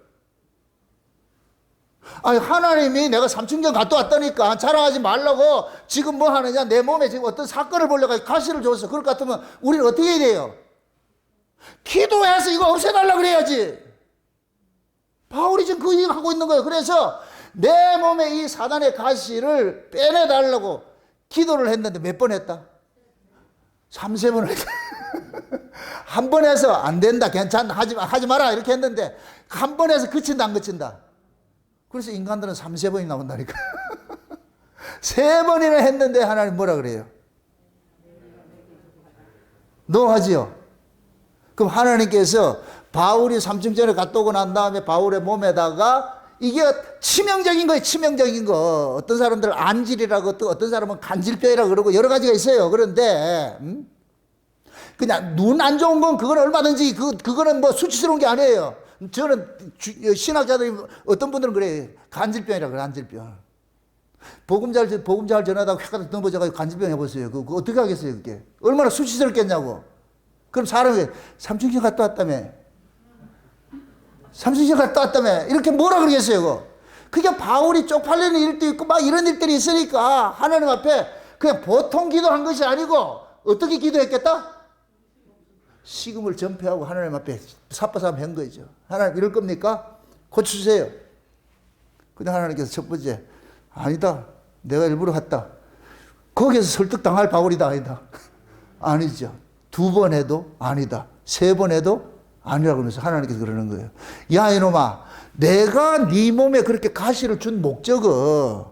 아니 하나님이 내가 삼층경 갔다 왔다니까 자랑하지 말라고 지금 뭐 하느냐 내 몸에 지금 어떤 사건을 보려고 가시를 줬어. 그럴 것 같으면 우리는 어떻게 해야 돼요? 기도해서 이거 없애달라 그래야지. 바울이 지금 그 얘기를 하고 있는 거예요. 그래서 내 몸에 이 사단의 가시를 빼내달라고 기도를 했는데 몇 번 했다? 3-4번 했다. 한 번 해서 안 된다 괜찮다 하지 마라 이렇게 했는데 한 번 해서 그친다 안 그친다? 그래서 인간들은 3-4번이 나온다니까. 3번이나 했는데 하나님 뭐라 그래요? 너 하지요? 그럼 하나님께서 바울이 삼층전에 갔다 오고 난 다음에 바울의 몸에다가 이게 치명적인 거예요. 치명적인 거. 어떤 사람들은 안질이라고 어떤 사람은 간질병이라고 그러고 여러 가지가 있어요. 그런데 그냥 눈 안 좋은 건 그건 얼마든지 그거는 뭐 수치스러운 게 아니에요. 저는 신학자들이 어떤 분들은 그래요. 간질병이라고 그래요. 간질병. 복음 잘 전하다가 획가닥 넘어져가지고 간질병 해보세요. 그거 어떻게 하겠어요 그게. 얼마나 수치스럽겠냐고. 그럼 사람이 삼층천 갔다 왔다며. 삼층천 갔다 왔다며. 이렇게 뭐라 그러겠어요 그거. 그게 바울이 쪽팔리는 일도 있고 막 이런 일들이 있으니까 하나님 앞에 그냥 보통 기도한 것이 아니고 어떻게 기도했겠다? 식음을 전폐하고 하나님 앞에 삿바삼 한 거죠. 하나님 이럴 겁니까? 고쳐주세요. 근데 하나님께서 첫 번째 아니다. 내가 일부러 갔다. 거기에서 설득당할 바울이다 아니다. 아니죠. 2번 해도 아니다. 3번 해도 아니라고 하면서 하나님께서 그러는 거예요. 야 이놈아 내가 네 몸에 그렇게 가시를 준 목적은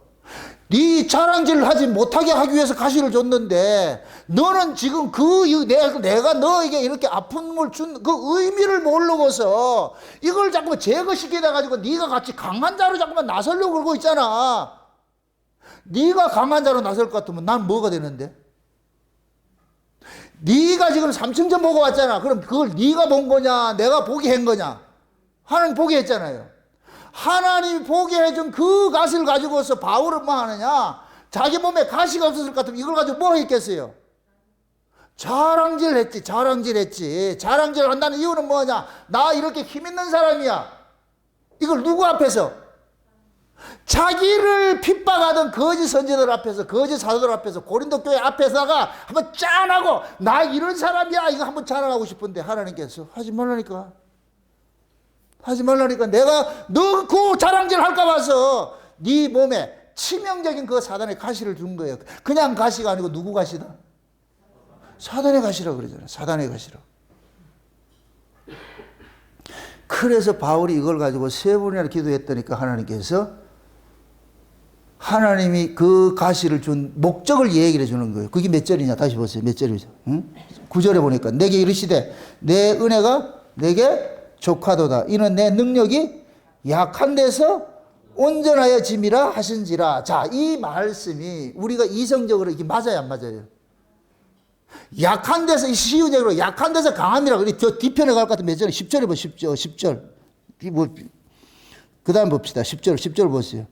네 자랑질을 하지 못하게 하기 위해서 가시를 줬는데 너는 지금 내가 너에게 이렇게 아픔을 준 그 의미를 모르고서 이걸 자꾸만 제거시키다 가지고 네가 같이 강한 자로 자꾸만 나서려고 그러고 있잖아. 네가 강한 자로 나설 것 같으면 난 뭐가 되는데? 네가 지금 삼층전 보고 왔잖아. 그럼 그걸 네가 본 거냐, 내가 보게 한 거냐? 하나님 보게 했잖아요. 하나님이 보게 해준 그 가시를 가지고서 바울은 뭐 하느냐? 자기 몸에 가시가 없었을 것 같으면 이걸 가지고 뭐 했겠어요? 자랑질 했지. 자랑질 한다는 이유는 뭐냐? 나 이렇게 힘 있는 사람이야. 이걸 누구 앞에서? 자기를 핍박하던 거짓 선지자들 앞에서, 거짓 사도들 앞에서, 고린도 교회 앞에서가 한번 짠하고 나 이런 사람이야 이거 한번 자랑하고 싶은데 하나님께서 하지 말라니까. 내가 너 그 자랑질 할까 봐서 네 몸에 치명적인 그 사단의 가시를 준 거예요. 그냥 가시가 아니고 누구 가시다? 사단의 가시라고 그러잖아요. 사단의 가시라고. 그래서 바울이 이걸 가지고 3번이나 기도했다니까 하나님께서 하나님이 그 가시를 준 목적을 얘기를 해주는 거예요. 그게 몇 절이냐? 다시 보세요. 몇 절이죠? 응? 9절에 보니까 내게 이르시되 내 은혜가 내게 족하도다. 이는 내 능력이 약한 데서 온전하여 짐이라 하신지라. 자, 이 말씀이 우리가 이성적으로 이게 맞아요, 안 맞아요? 약한 데서, 시유적으로 약한 데서 강함이라. 우리 저 뒤편에 갈 것 같으면 몇 절에 10절에 보세요. 10절. 그 다음 봅시다. 10절 보세요.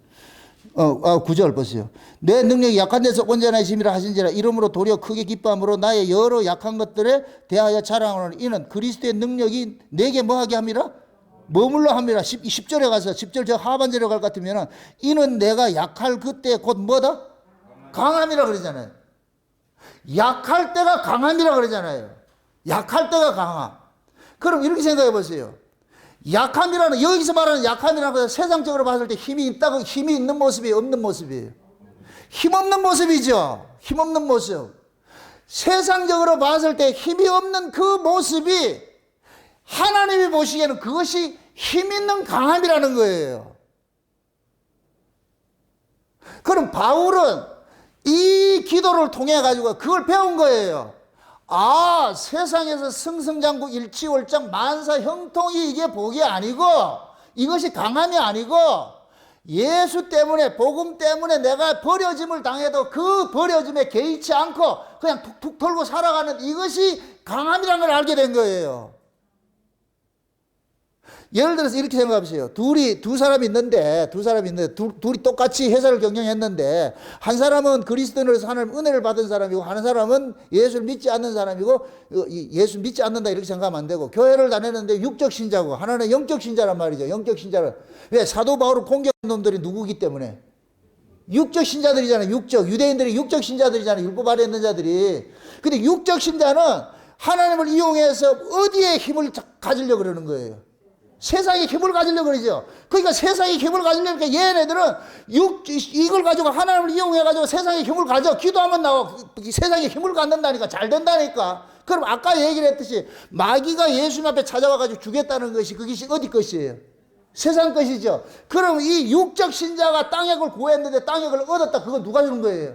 9절 보세요. 내 능력이 약한 데서 온전하심이라 하신지라. 이러므로 도리어 크게 기뻐함으로 나의 여러 약한 것들에 대하여 자랑하노니 이는 그리스도의 능력이 내게 뭐하게 함이라? 머물러 함이라. 10절에 가서 10절 저 하반절에 갈 것 같으면 이는 내가 약할 그때 곧 뭐다? 강함이라 그러잖아요. 약할 때가 강함이라 그러잖아요. 약할 때가 강함. 그럼 이렇게 생각해 보세요. 약함이라는, 여기서 말하는 약함이라는 것은 세상적으로 봤을 때 힘이 있다고, 힘이 있는 모습이에요, 없는 모습이에요? 힘없는 모습이죠. 힘없는 모습. 세상적으로 봤을 때 힘이 없는 그 모습이 하나님이 보시기에는 그것이 힘 있는 강함이라는 거예요. 그럼 바울은 이 기도를 통해 가지고 그걸 배운 거예요. 아, 세상에서 승승장구 일치월장 만사 형통이 이게 복이 아니고 이것이 강함이 아니고 예수 때문에, 복음 때문에 내가 버려짐을 당해도 그 버려짐에 개의치 않고 그냥 툭툭 털고 살아가는 이것이 강함이라는 걸 알게 된 거예요. 예를 들어서 이렇게 생각해보세요. 두 사람이 있는데 둘이 똑같이 회사를 경영했는데 한 사람은 그리스도인으로서 하나님 은혜를 받은 사람이고 한 사람은 예수를 믿지 않는 사람이고, 예수 믿지 않는다 이렇게 생각하면 안 되고, 교회를 다녔는데 육적 신자고 하나는 영적 신자란 말이죠. 영적 신자를. 왜? 사도 바울을 공격한 놈들이 누구기 때문에? 육적 신자들이잖아요. 유대인들이 육적 신자들이잖아요. 율법 아래 있는 자들이. 근데 육적 신자는 하나님을 이용해서 어디에 힘을 가지려고 그러는 거예요? 세상에 힘을 가지려고 그러죠. 그러니까 세상에 힘을 가지려니까 얘네들은 이걸 가지고 하나님을 이용해가지고 세상에 힘을 가져. 기도하면 나와. 세상에 힘을 갖는다니까. 잘 된다니까. 그럼 아까 얘기를 했듯이 마귀가 예수님 앞에 찾아와가지고 주겠다는 것이 그것이 어디 것이에요? 세상 것이죠. 그럼 이 육적 신자가 땅액을 구했는데 땅액을 얻었다. 그거 누가 주는 거예요?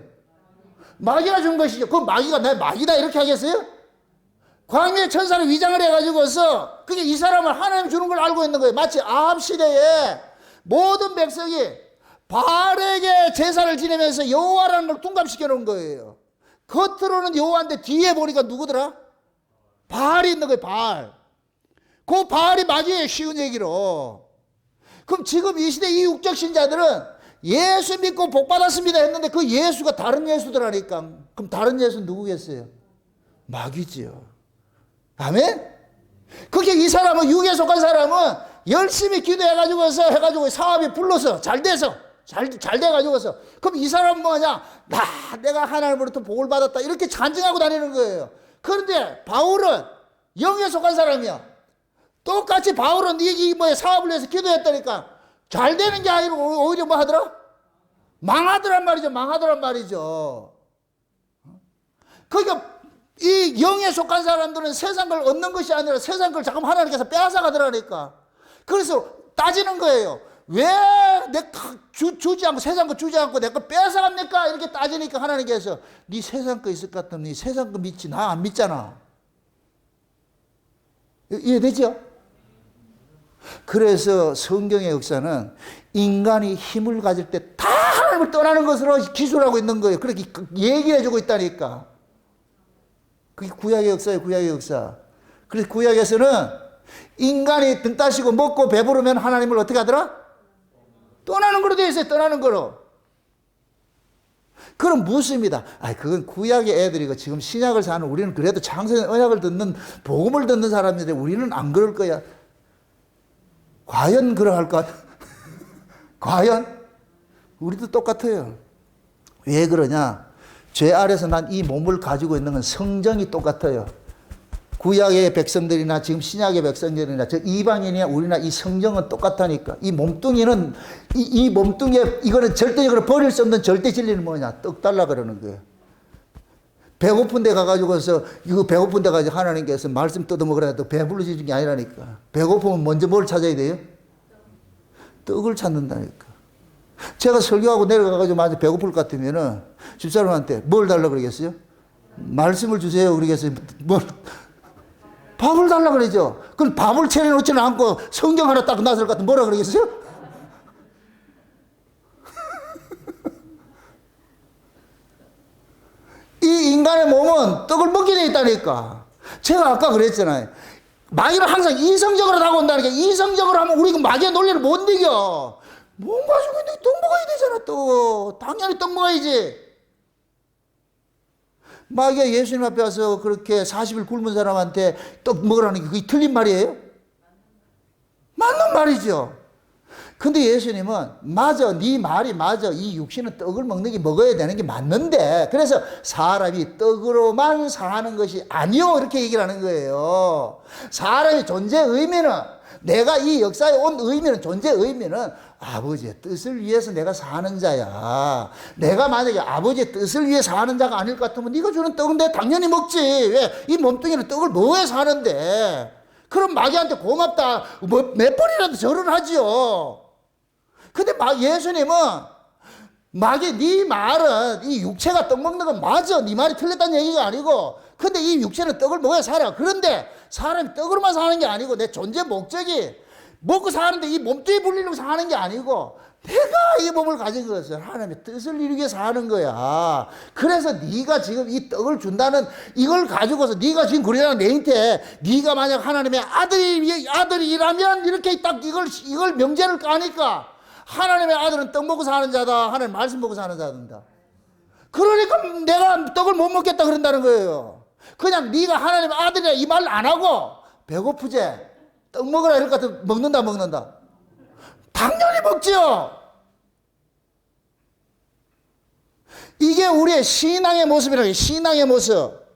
마귀가 준 것이죠. 그럼 마귀가 내 마귀다 이렇게 하겠어요? 광야의 천사를 위장을 해가지고서 그게 이 사람을 하나님 주는 걸 알고 있는 거예요. 마치 아합 시대에 모든 백성이 바알에게 제사를 지내면서 여호와라는 걸 둔갑시켜 놓은 거예요. 겉으로는 여호와인데 뒤에 보니까 누구더라? 바알이 있는 거예요. 바알. 그 바알이 마귀예요. 쉬운 얘기로. 그럼 지금 이 시대 이 육적 신자들은 예수 믿고 복 받았습니다 했는데 그 예수가 다른 예수더라니까. 그럼 다른 예수는 누구겠어요? 마귀지요. 아멘? 그게 이 사람은, 육에 속한 사람은 열심히 기도해가지고서 해가지고 사업이 불러서 잘 돼서 잘 돼가지고서, 그럼 이 사람은 뭐냐? 내가 하나님으로부터 복을 받았다 이렇게 잔증하고 다니는 거예요. 그런데 바울은 영에 속한 사람이야. 똑같이 바울은 이 사업을 위해서 기도했다니까 잘 되는 게 아니라 오히려 뭐 하더라? 망하더란 말이죠. 그러니까 이 영에 속한 사람들은 세상 걸 얻는 것이 아니라 세상 걸 자꾸 하나님께서 빼앗아가더라니까. 그래서 따지는 거예요. 왜 내 주지 않고, 세상 거 주지 않고 내 거 빼앗아갑니까? 이렇게 따지니까 하나님께서 네 세상 거 있을 것 같으면 네 세상 거 믿지, 나 안 믿잖아. 이해되죠? 그래서 성경의 역사는 인간이 힘을 가질 때 다 하나님을 떠나는 것으로 기술하고 있는 거예요. 그렇게 얘기해주고 있다니까. 그게 구약의 역사예요, 구약의 역사. 그래서 구약에서는 인간이 등 따시고 먹고 배부르면 하나님을 어떻게 하더라? 떠나는 거로 되어 있어요, 떠나는 거로. 그럼 묻습니다. 그건 구약의 애들이고 지금 신약을 사는 우리는 그래도 창세전 언약을 듣는, 복음을 듣는 사람인데 우리는 안 그럴 거야. 과연 그러할까? 과연? 우리도 똑같아요. 왜 그러냐? 죄 아래서 난 이 몸을 가지고 있는 건 성정이 똑같아요. 구약의 백성들이나 지금 신약의 백성들이나 저 이방인이나 우리나 이 성정은 똑같다니까. 이 몸뚱이는 이 몸뚱이에 이거는 절대적으로 버릴 수 없는 절대 진리는 뭐냐? 떡 달라 그러는 거예요. 배고픈 데 가가지고서 이거 배고픈 데 가지고 하나님께서 말씀 뜯어먹으라 해도 배불러지는 게 아니라니까. 배고프면 먼저 뭘 찾아야 돼요? 떡을 찾는다니까. 제가 설교하고 내려가가지고 만약 배고플 것 같으면은 집사람한테 뭘 달라 그러겠어요? 말씀을 주세요 그러겠어요? 밥을 달라 그러죠. 그럼 밥을 차려놓지는 않고 성경 하나 딱 놨을 것 같으면 뭐라 그러겠어요? 이 인간의 몸은 떡을 먹게 돼 있다니까. 제가 아까 그랬잖아요. 마귀는 항상 이성적으로 다가온다는 게, 이성적으로 하면 우리가 마귀의 논리를 못 이겨. 몸 가지고 있는데 떡 먹어야 되잖아, 또. 당연히 떡 먹어야지. 마귀가 예수님 앞에 와서 그렇게 40일 굶은 사람한테 떡 먹으라는 게 그게 틀린 말이에요? 맞는 말이죠. 근데 예수님은 맞아, 네 말이 맞아. 이 육신은 떡을 먹는 게 먹어야 되는 게 맞는데, 그래서 사람이 떡으로만 사는 것이 아니요 이렇게 얘기를 하는 거예요. 사람의 존재의 의미는, 내가 이 역사에 온 의미는, 존재의 의미는 아버지의 뜻을 위해서 내가 사는 자야. 내가 만약에 아버지의 뜻을 위해 사는 자가 아닐 것 같으면 네가 주는 떡은 내가 당연히 먹지. 왜? 이 몸뚱이는 떡을 먹어야 사는데. 그럼 마귀한테 고맙다 몇 번이라도 절을 하지요. 근데 예수님은 마귀, 네 말은 이 육체가 떡 먹는 건 맞아. 네 말이 틀렸다는 얘기가 아니고, 근데 이 육체는 떡을 먹어야 살아. 그런데 사람이 떡으로만 사는 게 아니고 내 존재 목적이 먹고 사는데 이 몸뚱이 불리려고 사는 게 아니고 내가 이 몸을 가진 것은 하나님의 뜻을 이루기 위해서 사는 거야. 그래서 네가 지금 이 떡을 준다는 이걸 가지고서 네가 지금 그러잖아, 내한테. 네가 만약 하나님의 아들이라면 이렇게 딱 이걸 명제를 까니까 하나님의 아들은 떡 먹고 사는 자다. 하나님 말씀 먹고 사는 자다. 그러니까 내가 떡을 못 먹겠다 그런다는 거예요. 그냥 네가 하나님의 아들이라 이 말 안 하고 배고프지? 떡 먹으라 이럴 것 같으면 먹는다. 당연히 먹지요. 이게 우리의 신앙의 모습이라고. 신앙의 모습.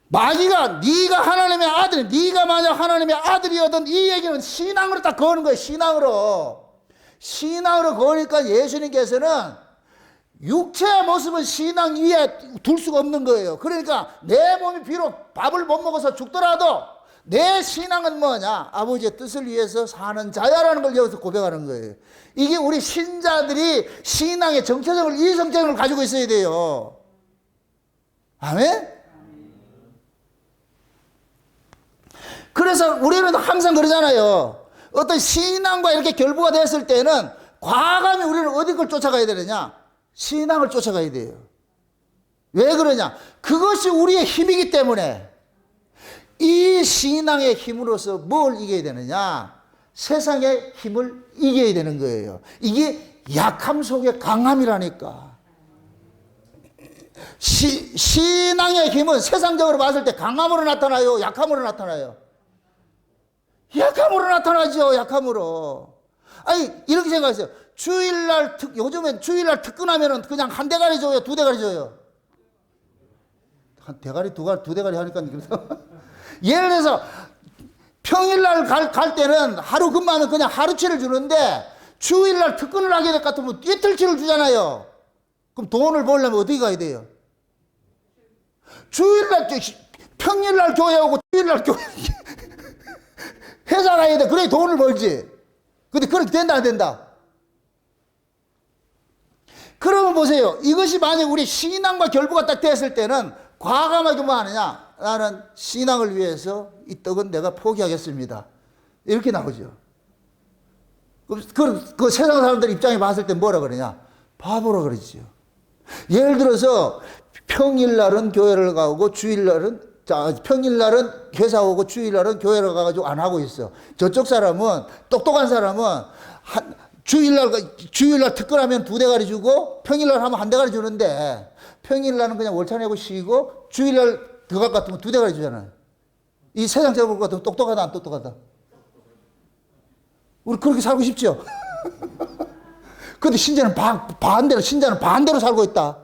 마귀가 네가 하나님의 아들, 네가 만약 하나님의 아들이었던 이 얘기는 신앙으로 딱 거는 거예요. 신앙으로 거니까 예수님께서는 육체의 모습은 신앙 위에 둘 수가 없는 거예요. 그러니까 내 몸이 비록 밥을 못 먹어서 죽더라도 내 신앙은 뭐냐? 아버지의 뜻을 위해서 사는 자야라는 걸 여기서 고백하는 거예요. 이게 우리 신자들이 신앙의 정체성을, 이 정체성을 가지고 있어야 돼요. 아멘? 그래서 우리는 항상 그러잖아요. 어떤 신앙과 이렇게 결부가 됐을 때는 과감히 우리는 어디 걸 쫓아가야 되느냐? 신앙을 쫓아가야 돼요. 왜 그러냐? 그것이 우리의 힘이기 때문에. 이 신앙의 힘으로서 뭘 이겨야 되느냐? 세상의 힘을 이겨야 되는 거예요. 이게 약함 속의 강함이라니까. 신앙의 힘은 세상적으로 봤을 때 강함으로 나타나요? 약함으로 나타나요? 약함으로 나타나죠. 약함으로. 아니 이렇게 생각하세요. 요즘엔 주일날 특근하면은 그냥 한 대가리 줘요? 두 대가리 줘요? 한 대가리, 두 대가리 하니까 그래서 예를 들어서 평일날 갈 때는 하루 근무하면 그냥 하루치를 주는데 주일날 특근을 하게 될 것 같으면 이틀치를 주잖아요. 그럼 돈을 벌려면 어디 가야 돼요? 평일날 교회 오고 주일날 교회 회사 가야 돼. 그래 돈을 벌지. 근데 그렇게 된다 안 된다? 그러면 보세요. 이것이 만약 우리 신앙과 결부가 딱 됐을 때는 과감하게 뭐 하느냐? 나는 신앙을 위해서 이 떡은 내가 포기하겠습니다. 이렇게 나오죠. 그럼 그 세상 사람들 입장에 봤을 때 뭐라 그러냐? 바보라 그러지요. 예를 들어서 평일날은 교회를 가고 평일날은 회사 오고 주일날은 교회를 가가지고 안 하고 있어. 저쪽 사람은, 똑똑한 사람은 주일날 특근하면 2대가리 주고 평일날 하면 1대가리 주는데, 평일날은 그냥 월차 내고 쉬고 주일날 들어갈 것 같으면 2대가리 주잖아요. 이 세상적으로 볼 것 같으면 똑똑하다 안 똑똑하다? 우리 그렇게 살고 싶죠? 근데 신자는 신자는 반대로 살고 있다.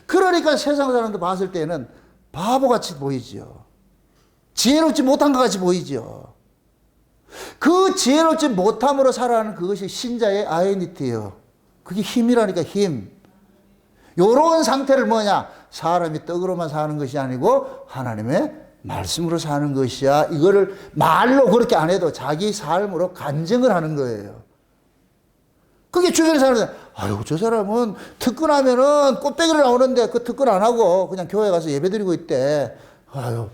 그러니까 세상 사람들 봤을 때는 바보같이 보이죠. 지혜롭지 못한 것 같이 보이죠. 그 지혜롭지 못함으로 살아가는 그것이 신자의 아이덴티티예요. 그게 힘이라니까, 힘. 요런 상태를 뭐냐? 사람이 떡으로만 사는 것이 아니고 하나님의 말씀으로 사는 것이야. 이거를 말로 그렇게 안 해도 자기 삶으로 간증을 하는 거예요. 그게 주변에 사람들, 아유, 저 사람은 특근하면은 꽃배기를 나오는데 그 특근 안 하고 그냥 교회 가서 예배 드리고 있대. 아유.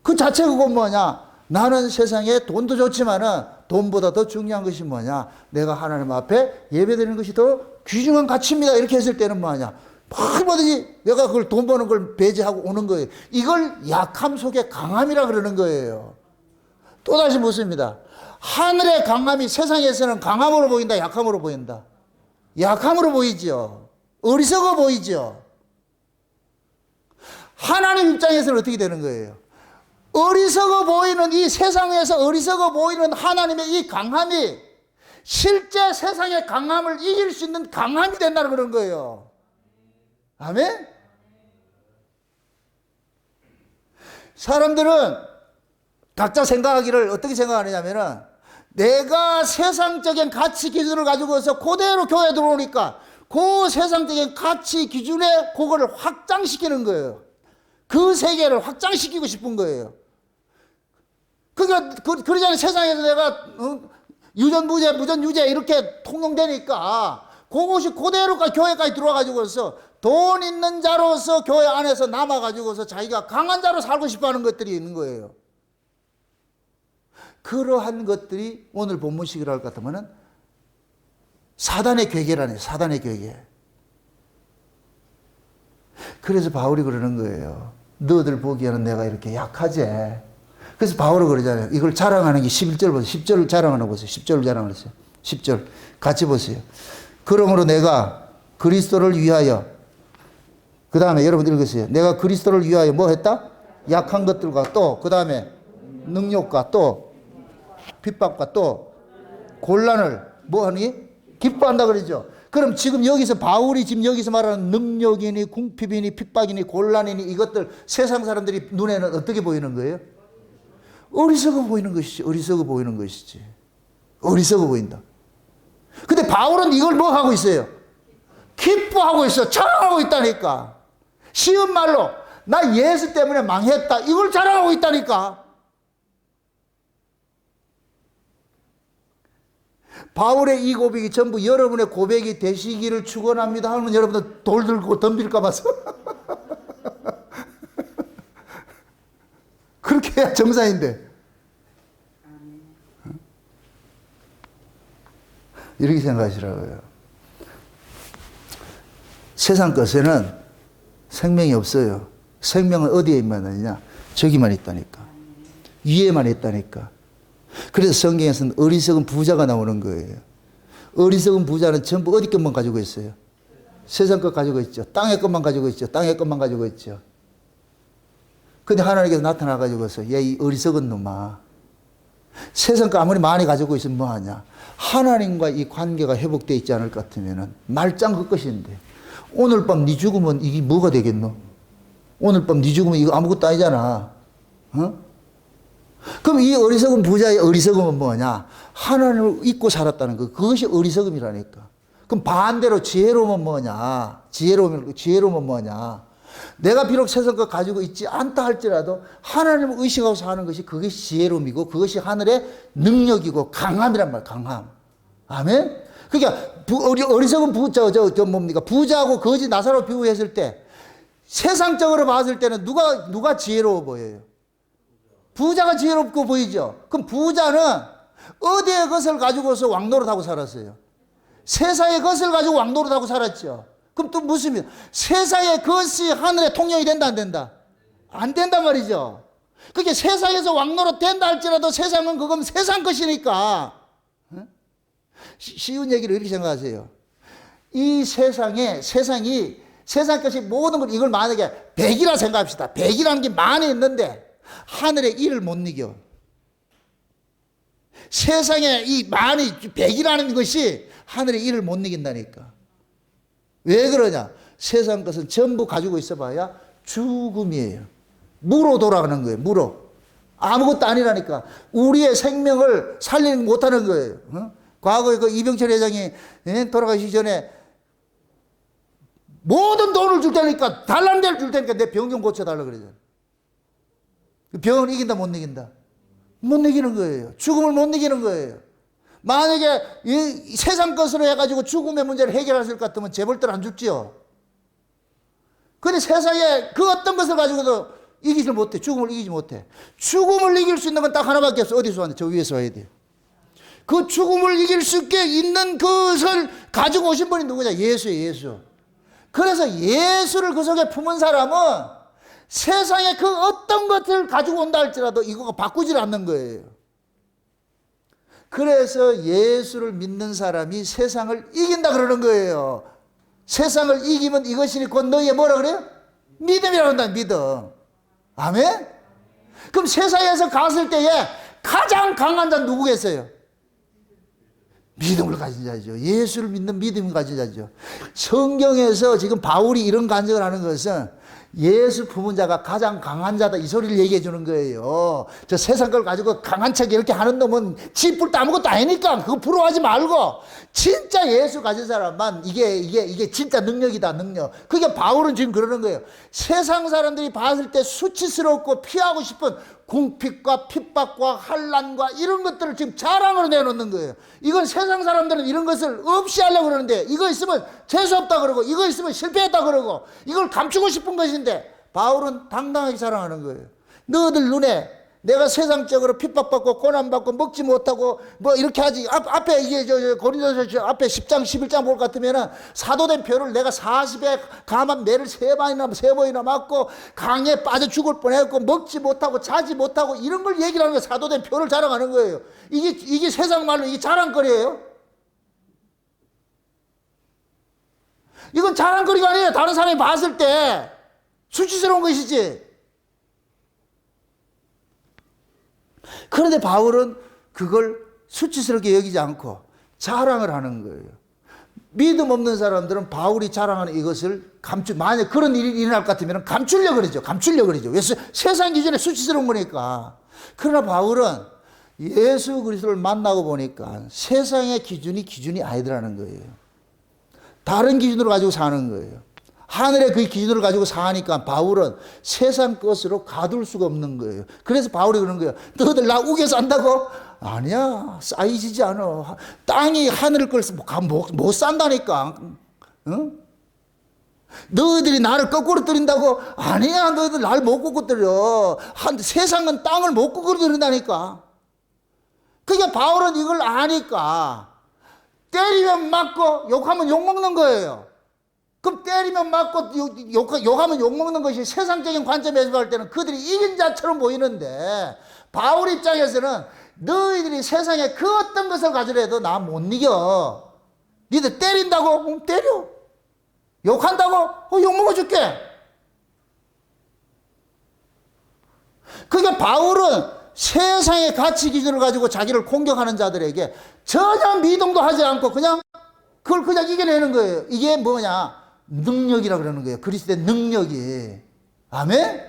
그 자체 그건 뭐냐? 나는 세상에 돈도 좋지만은 돈보다 더 중요한 것이 뭐냐? 내가 하나님 앞에 예배 드리는 것이 더 귀중한 가치입니다. 이렇게 했을 때는 뭐냐? 얼마든지 내가 그걸 돈 버는 걸 배제하고 오는 거예요. 이걸 약함 속에 강함이라 그러는 거예요. 또다시 묻습니다. 하늘의 강함이 세상에서는 강함으로 보인다, 약함으로 보인다? 약함으로 보이죠. 어리석어 보이죠. 하나님 입장에서는 어떻게 되는 거예요? 어리석어 보이는 이 세상에서 어리석어 보이는 하나님의 이 강함이 실제 세상의 강함을 이길 수 있는 강함이 된다는 그런 거예요. 아멘? 사람들은 각자 생각하기를 어떻게 생각하느냐면은 내가 세상적인 가치 기준을 가지고서 그대로 교회에 들어오니까 그 세상적인 가치 기준에 그거를 확장시키는 거예요. 그 세계를 확장시키고 싶은 거예요. 그러니까 그러잖아요. 세상에서 내가 유전무죄, 무전유죄 이렇게 통용되니까 그것이 그대로가 교회까지 들어와가지고서 돈 있는 자로서 교회 안에서 남아가지고서 자기가 강한 자로 살고 싶어하는 것들이 있는 거예요. 그러한 것들이 오늘 본문식이라 할 것 같으면은 사단의 괴계라네요. 사단의 괴계. 그래서 바울이 그러는 거예요. 너희들 보기에는 내가 이렇게 약하지. 그래서 바울은 그러잖아요. 이걸 자랑하는 게 11절 보세요. 10절을 자랑하는 거 보세요. 10절을 자랑하세요. 10절 같이 보세요. 그러므로 내가 그리스도를 위하여, 그 다음에 여러분 읽으세요. 내가 그리스도를 위하여 뭐 했다? 약한 것들과 또 그 다음에 능력과 또 핍박과 또 곤란을 뭐하니? 기뻐한다 그러죠. 그럼 지금 여기서 바울이 지금 여기서 말하는 능력이니 궁핍이니 핍박이니 곤란이니 이것들 세상 사람들이 눈에는 어떻게 보이는 거예요? 어리석어 보이는 것이지. 어리석어 보이는 것이지. 어리석어 보인다. 근데 바울은 이걸 뭐 하고 있어요? 기뻐하고 있어. 자랑하고 있다니까. 쉬운 말로 나 예수 때문에 망했다. 이걸 자랑하고 있다니까. 바울의 이 고백이 전부 여러분의 고백이 되시기를 축원합니다 하면 여러분들 돌 들고 덤빌까 봐서 그렇게 해야 정상인데 이렇게 생각하시라고요. 세상 것에는 생명이 없어요. 생명은 어디에만 있냐? 저기만 있다니까. 위에만 있다니까. 그래서 성경에서는 어리석은 부자가 나오는 거예요. 어리석은 부자는 전부 어디 것만 가지고 있어요? 세상 것 가지고 있죠. 땅의 것만 가지고 있죠. 땅의 것만 가지고 있죠. 근데 하나님께서 나타나가지고서 야, 이 어리석은 놈아. 세상 거 아무리 많이 가지고 있으면 뭐하냐. 하나님과 이 관계가 회복되어 있지 않을 것 같으면 말짱 그 것인데 오늘 밤 네 죽으면 이게 뭐가 되겠노? 오늘 밤 네 죽으면 이거 아무것도 아니잖아. 어? 그럼 이 어리석은 부자의 어리석음은 뭐냐? 하나님을 잊고 살았다는 거. 그것이 어리석음이라니까. 그럼 반대로 지혜로움은 뭐냐? 지혜로움은 뭐냐? 내가 비록 세상 것 가지고 있지 않다 할지라도 하나님을 의식하고 사는 것이 그것이 지혜로움이고 그것이 하늘의 능력이고 강함이란 말, 강함. 아멘? 그러니까 어리석은 뭡니까? 부자하고 거지 나사로 비유했을 때 세상적으로 봤을 때는 누가 지혜로워 보여요? 부자가 지혜롭고 보이죠? 그럼 부자는 어디의 것을 가지고서 왕노릇하고 살았어요? 세상의 것을 가지고 왕노릇하고 살았죠. 그럼 또 무슨, 세상의 것이 하늘의 통용이 된다, 안 된다? 안 된단 말이죠. 그게 세상에서 왕노릇 된다 할지라도 세상은 그건 세상 것이니까. 쉬운 얘기를 이렇게 생각하세요. 이 세상이 세상 것이 모든 걸, 이걸 만약에 100이라 생각합시다. 100이라는 게 많이 있는데 하늘의 1을 못 이겨. 세상에 이 많이 100이라는 것이 하늘의 1을 못 이긴다니까. 왜 그러냐? 세상 것은 전부 가지고 있어봐야 죽음이에요. 무로 돌아가는 거예요. 무로. 아무것도 아니라니까. 우리의 생명을 살리지 못하는 거예요. 과거에 그 이병철 회장이 돌아가시기 전에 모든 돈을 줄 테니까, 달라는 데를 줄 테니까 내 병 좀 고쳐달라고 그러잖아요. 병을 이긴다, 못 이긴다? 못 이기는 거예요. 죽음을 못 이기는 거예요. 만약에 이 세상 것으로 해가지고 죽음의 문제를 해결하실 것 같으면 재벌들 안 죽지요. 근데 세상에 그 어떤 것을 가지고도 이기질 못해. 죽음을 이기지 못해. 죽음을 이길 수 있는 건 딱 하나밖에 없어. 어디서 왔는데? 저 위에서 와야 돼요. 그 죽음을 이길 수 있는 것을 가지고 오신 분이 누구냐? 예수예요, 예수. 그래서 예수를 그 속에 품은 사람은 세상에 그 어떤 것을 가지고 온다 할지라도 이거가 바꾸질 않는 거예요. 그래서 예수를 믿는 사람이 세상을 이긴다 그러는 거예요. 세상을 이기면 이것이니 곧 너희의 뭐라 그래요? 믿음이라고 한다, 믿음. 아멘? 그럼 세상에서 갔을 때에 가장 강한 자는 누구겠어요? 믿음을 가진 자죠. 예수를 믿는 믿음을 가진 자죠. 성경에서 지금 바울이 이런 간증을 하는 것은 예수 품은 자가 가장 강한 자다, 이 소리를 얘기해 주는 거예요. 저 세상 걸 가지고 강한 척 이렇게 하는 놈은 지뿔도 아무것도 아니니까 그거 부러워하지 말고 진짜 예수 가진 사람만 이게 진짜 능력이다, 능력. 그게 바울은 지금 그러는 거예요. 세상 사람들이 봤을 때 수치스럽고 피하고 싶은 궁핍과 핍박과 환난과 이런 것들을 지금 자랑으로 내놓는 거예요. 이건 세상 사람들은 이런 것을 없이 하려고 그러는데, 이거 있으면 재수없다 그러고 이거 있으면 실패했다 그러고 이걸 감추고 싶은 것인데 바울은 당당하게 자랑하는 거예요. 너희들 눈에 내가 세상적으로 핍박받고 고난받고 먹지 못하고 뭐 이렇게 하지, 앞에 이게 고린도서 앞에 10장 11장 볼 것 같으면은 사도된 표를 내가 40에 감한 매를 3번이나 맞고 강에 빠져 죽을 뻔했고 먹지 못하고 자지 못하고 이런 걸 얘기를 하는 거예요. 사도된 표를 자랑하는 거예요. 이게 세상 말로 이게 자랑거리예요. 이건 자랑거리가 아니에요. 다른 사람이 봤을 때 수치스러운 것이지. 그런데 바울은 그걸 수치스럽게 여기지 않고 자랑을 하는 거예요. 믿음 없는 사람들은 바울이 자랑하는 이것을 만약 그런 일이 일어날 것 같으면 감추려고 그러죠. 왜? 세상 기준에 수치스러운 거니까. 그러나 바울은 예수 그리스도를 만나고 보니까 세상의 기준이 아니더라는 거예요. 다른 기준으로 가지고 사는 거예요. 하늘의 그 기준을 가지고 사니까 바울은 세상 것으로 가둘 수가 없는 거예요. 그래서 바울이 그러는 거예요. 너희들 나 우겨 산다고? 아니야, 쌓이지지 않아. 땅이 하늘을 끌 못 산다니까. 응? 너희들이 나를 거꾸로 들인다고? 아니야, 너희들 나를 못 거꾸로 들여. 세상은 땅을 못 거꾸로 들인다니까. 그러니까 바울은 이걸 아니까 때리면 맞고 욕하면 욕먹는 거예요. 그럼 때리면 맞고 욕하면 욕먹는 것이 세상적인 관점에서 볼 때는 그들이 이긴 자처럼 보이는데, 바울 입장에서는 너희들이 세상에 그 어떤 것을 가지더라도 나 못 이겨. 니들 때린다고? 때려. 욕한다고? 욕먹어줄게. 그러니까 바울은 세상의 가치 기준을 가지고 자기를 공격하는 자들에게 전혀 미동도 하지 않고 그걸 그냥 이겨내는 거예요. 이게 뭐냐? 능력이라고 그러는 거예요. 그리스도의 능력이. 아멘?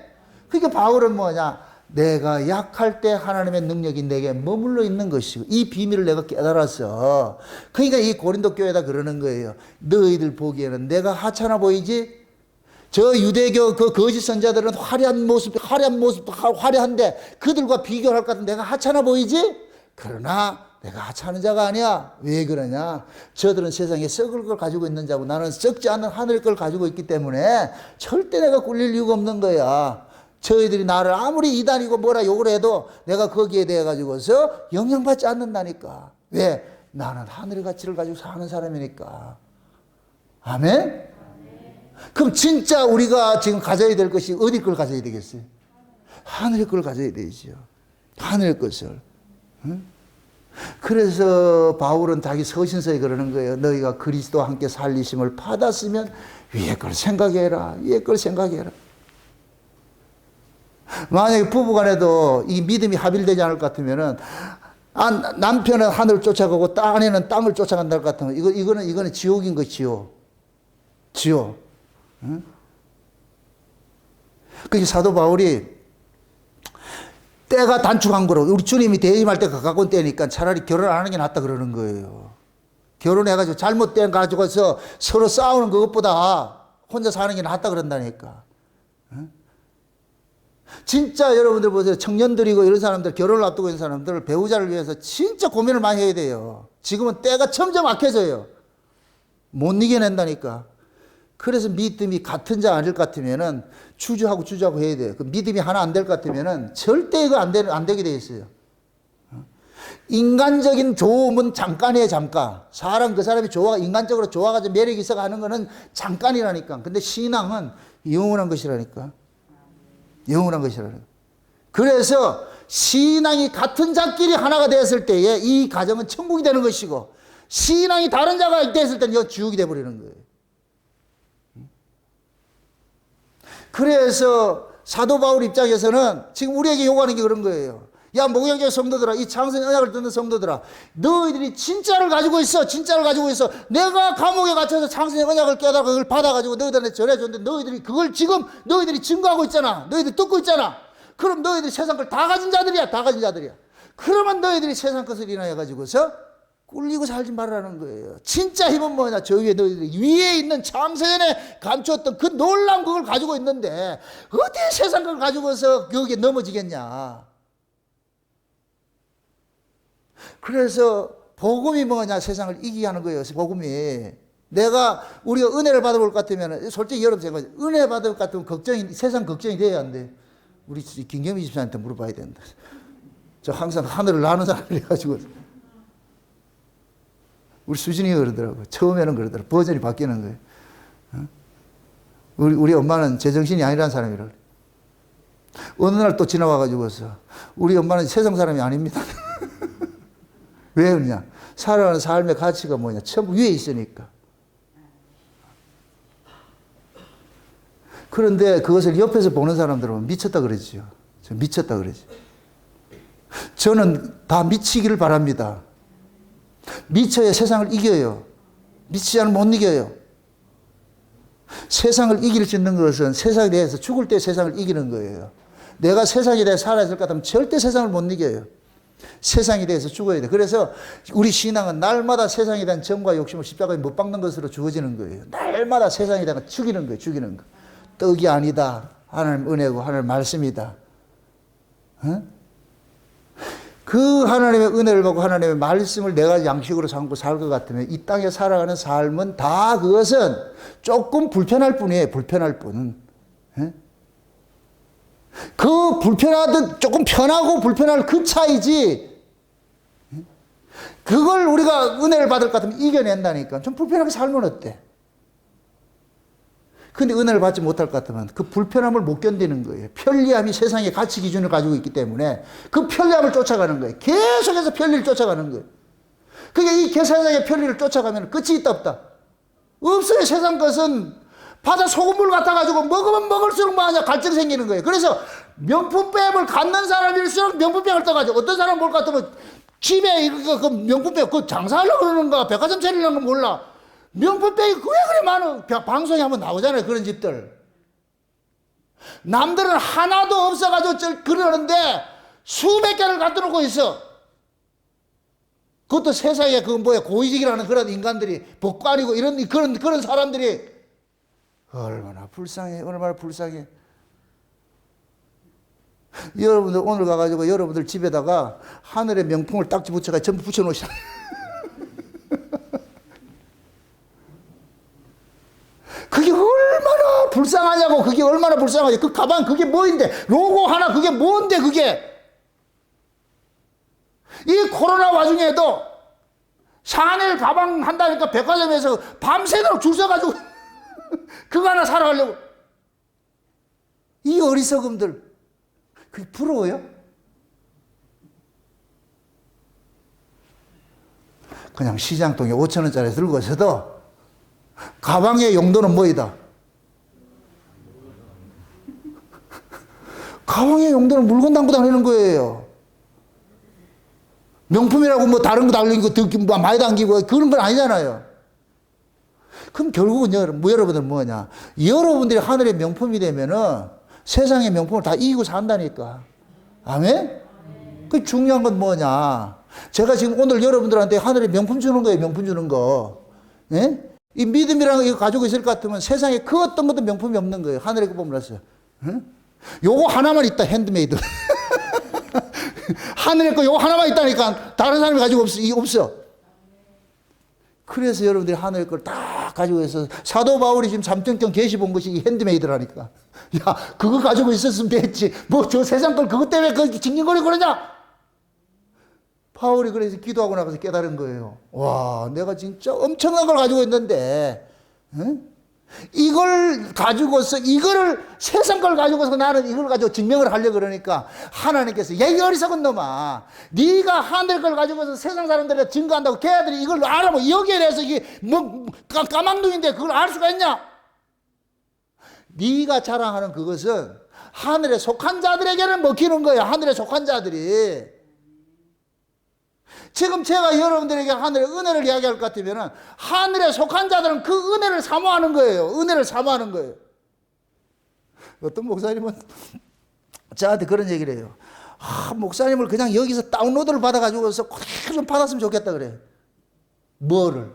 그러니까 바울은 뭐냐? 내가 약할 때 하나님의 능력이 내게 머물러 있는 것이고 이 비밀을 내가 깨달았어. 그러니까 이 고린도 교회에다 그러는 거예요. 너희들 보기에는 내가 하찮아 보이지? 저 유대교 그 거짓 선자들은 화려한데 그들과 비교할 것 같은 내가 하찮아 보이지? 그러나 내가 하찮은 자가 아니야. 왜 그러냐? 저들은 세상에 썩을 걸 가지고 있는 자고 나는 썩지 않는 하늘 걸 가지고 있기 때문에 절대 내가 꿀릴 이유가 없는 거야. 저희들이 나를 아무리 이단이고 뭐라 욕을 해도 내가 거기에 대해 가지고서 영향받지 않는다니까. 왜? 나는 하늘의 가치를 가지고 사는 사람이니까. 아멘? 그럼 진짜 우리가 지금 가져야 될 것이 어디 걸 가져야 되겠어요? 하늘의 걸 가져야 되죠. 하늘의 것을. 응? 그래서 바울은 자기 서신서에 그러는 거예요. 너희가 그리스도와 함께 살리심을 받았으면 위에 걸 생각해라. 위에 걸 생각해라. 만약에 부부간에도 이 믿음이 합일되지 않을 것 같으면은 남편은 하늘을 쫓아가고 아내는 땅을 쫓아간다 것 같으면 이거는 지옥인 거 지옥. 응? 그게 사도 바울이 때가 단축한 거로 우리 주님이 대임할 때가 가까운 때니까 차라리 결혼 안 하는 게 낫다 그러는 거예요. 결혼해가지고 잘못된 가지고서 서로 싸우는 것보다 혼자 사는 게 낫다 그런다니까. 응? 진짜 여러분들 보세요. 청년들이고 이런 사람들, 결혼을 앞두고 있는 사람들, 배우자를 위해서 진짜 고민을 많이 해야 돼요. 지금은 때가 점점 악해져요. 못 이겨낸다니까. 그래서 믿음이 같은 자 아닐 것 같으면은 주저하고 해야 돼요. 그 믿음이 하나 안 될 것 같으면은 절대 이거 안 되게 돼 있어요. 인간적인 좋음은 잠깐이에요, 잠깐. 그 사람이 인간적으로 좋아가지고 매력이 있어가 하는 거는 잠깐이라니까. 근데 신앙은 영원한 것이라니까. 영원한 것이라니까. 그래서 신앙이 같은 자끼리 하나가 되었을 때에 이 가정은 천국이 되는 것이고, 신앙이 다른 자가 됐을 때는 이거 지옥이 되어버리는 거예요. 그래서 사도 바울 입장에서는 지금 우리에게 요구하는 게 그런 거예요. 야, 목양교 성도들아, 이 장성의 언약을 듣는 성도들아, 너희들이 진짜를 가지고 있어. 진짜를 가지고 있어. 내가 감옥에 갇혀서 장성의 언약을 깨달아 그걸 받아가지고 너희들한테 전해줬는데 너희들이 그걸 지금 너희들이 증거하고 있잖아. 너희들 듣고 있잖아. 그럼 너희들이 세상 걸 다 가진 자들이야. 다 가진 자들이야. 그러면 너희들이 세상 것을 인하여 가지고서 꿀리고 살지 말라는 거예요. 진짜 힘은 뭐냐? 저 너희들이 위에 있는 장세전에 감추었던 그 놀라운 그걸 가지고 있는데 어디 세상 걸 가지고서 거기에 넘어지겠냐? 그래서 복음이 뭐냐? 세상을 이기게 하는 거예요. 복음이. 우리가 은혜를 받아볼 것 같으면, 솔직히 여러분 생각해, 은혜 받을 것 같으면 세상 걱정이 돼야 안 돼. 우리 김경미 집사한테 물어봐야 된다. 저 항상 하늘을 나는 사람이라가지고. 우리 수진이가 그러더라고요. 처음에는 그러더라고요. 버전이 바뀌는 거예요. 우리 엄마는 제정신이 아니라는 사람이라. 어느 날 또 지나와가지고서 우리 엄마는 세상 사람이 아닙니다. 왜 그러냐? 살아가는 삶의 가치가 뭐냐? 전부 위에 있으니까. 그런데 그것을 옆에서 보는 사람들은 미쳤다 그러지요. 미쳤다 그러지. 저는 다 미치기를 바랍니다. 미쳐야 세상을 이겨요. 미치지 않으면 못 이겨요. 세상을 이길 수 있는 것은 세상에 대해서 죽을 때 세상을 이기는 거예요. 내가 세상에 대해 살아있을 것 같으면 절대 세상을 못 이겨요. 세상에 대해서 죽어야 돼. 그래서 우리 신앙은 날마다 세상에 대한 정과 욕심을 십자가에 못 박는 것으로 주어지는 거예요. 날마다 세상에 대한 죽이는 거예요. 죽이는 거. 떡이 아니다. 하나님 은혜고 하나님 말씀이다. 그 하나님의 은혜를 받고 하나님의 말씀을 내가 양식으로 삼고 살 것 같으면 이 땅에 살아가는 삶은 다 그것은 조금 불편할 뿐이에요. 불편할 뿐. 그 불편하듯 조금 편하고 불편할 그 차이지. 그걸 우리가 은혜를 받을 것 같으면 이겨낸다니까. 좀 불편하게 살면 어때? 근데 은혜를 받지 못할 것 같으면 그 불편함을 못 견디는 거예요. 편리함이 세상의 가치 기준을 가지고 있기 때문에 그 편리함을 쫓아가는 거예요. 계속해서 편리를 쫓아가는 거예요. 그게 이 세상의 편리를 쫓아가면 끝이 있다 없다? 없어요. 세상 것은 바다 소금물 같아가지고 먹으면 먹을수록 뭐하냐 갈증 생기는 거예요. 그래서 명품백을 갖는 사람일수록 명품백을 떠가지고 어떤 사람 볼 것 같으면 집에 그 명품백 그 장사하려고 그러는가 백화점 차리려는 건 몰라. 명품백이 왜 그래 많아? 방송에 한번 나오잖아요. 그런 집들. 남들은 하나도 없어가지고 그러는데 수백 개를 갖다 놓고 있어. 그것도 세상에 고위직이라는 그런 인간들이 복관이고 그런 사람들이 얼마나 불쌍해. 얼마나 불쌍해. 여러분들 오늘 가가지고 여러분들 집에다가 하늘의 명품을 딱지 붙여가 전부 붙여놓으시라. 그게 얼마나 불쌍하냐고. 그게 얼마나 불쌍하지. 그 가방 그게 뭐인데. 로고 하나 그게 뭔데 그게. 이 코로나 와중에도 샤넬 가방 한다니까 백화점에서 밤새도록 줄 서가지고 그거 하나 살아가려고. 이 어리석음들, 그게 부러워요? 그냥 시장통에 5,000원짜리 들고 있어도 가방의 용도는 뭐이다? 가방의 용도는 물건 담고 다니는 거예요. 명품이라고 뭐 다른 거 달리고 뭐 많이 당기고 그런 건 아니잖아요. 그럼 결국은 여러분들 뭐냐? 여러분들이 하늘의 명품이 되면은 세상의 명품을 다 이기고 산다니까. 아멘? 그 중요한 건 뭐냐? 제가 지금 오늘 여러분들한테 하늘의 명품 주는 거예요. 명품 주는 거. 예? 이 믿음이라는 거 이거 가지고 있을 것 같으면 세상에 그 어떤 것도 명품이 없는 거예요. 하늘의 그 보물았어요. 요거 하나만 있다. 핸드메이드. 하늘의 거 요거 하나만 있다니까. 다른 사람이 가지고 없어. 그래서 여러분들이 하늘의 걸 다 가지고 있어서 사도 바울이 지금 잠정경 계시 본 것이 핸드메이드라니까. 야, 그거 가지고 있었으면 됐지. 뭐 저 세상 걸 그것 때문에 그 징징거리고 그러냐? 바울이 그래서 기도하고 나가서 깨달은 거예요. 와, 내가 진짜 엄청난 걸 가지고 있는데, 응? 이걸 가지고서, 이거를, 세상 걸 가지고서 나는 이걸 가지고 증명을 하려고 그러니까, 하나님께서, 야, 이 어리석은 놈아, 네가 하늘 걸 가지고서 세상 사람들한테 증거한다고 걔들이 이걸 알아보고, 여기에 대해서 이게 뭐, 까막눈인데 그걸 알 수가 있냐? 네가 자랑하는 그것은 하늘에 속한 자들에게는 먹히는 거야. 하늘에 속한 자들이. 지금 제가 여러분들에게 하늘의 은혜를 이야기할 것 같으면 하늘에 속한 자들은 그 은혜를 사모하는 거예요. 은혜를 사모하는 거예요. 어떤 목사님은 저한테 그런 얘기를 해요. 목사님을 그냥 여기서 다운로드를 받아가지고서 그대로 좀 받았으면 좋겠다 그래. 뭐를?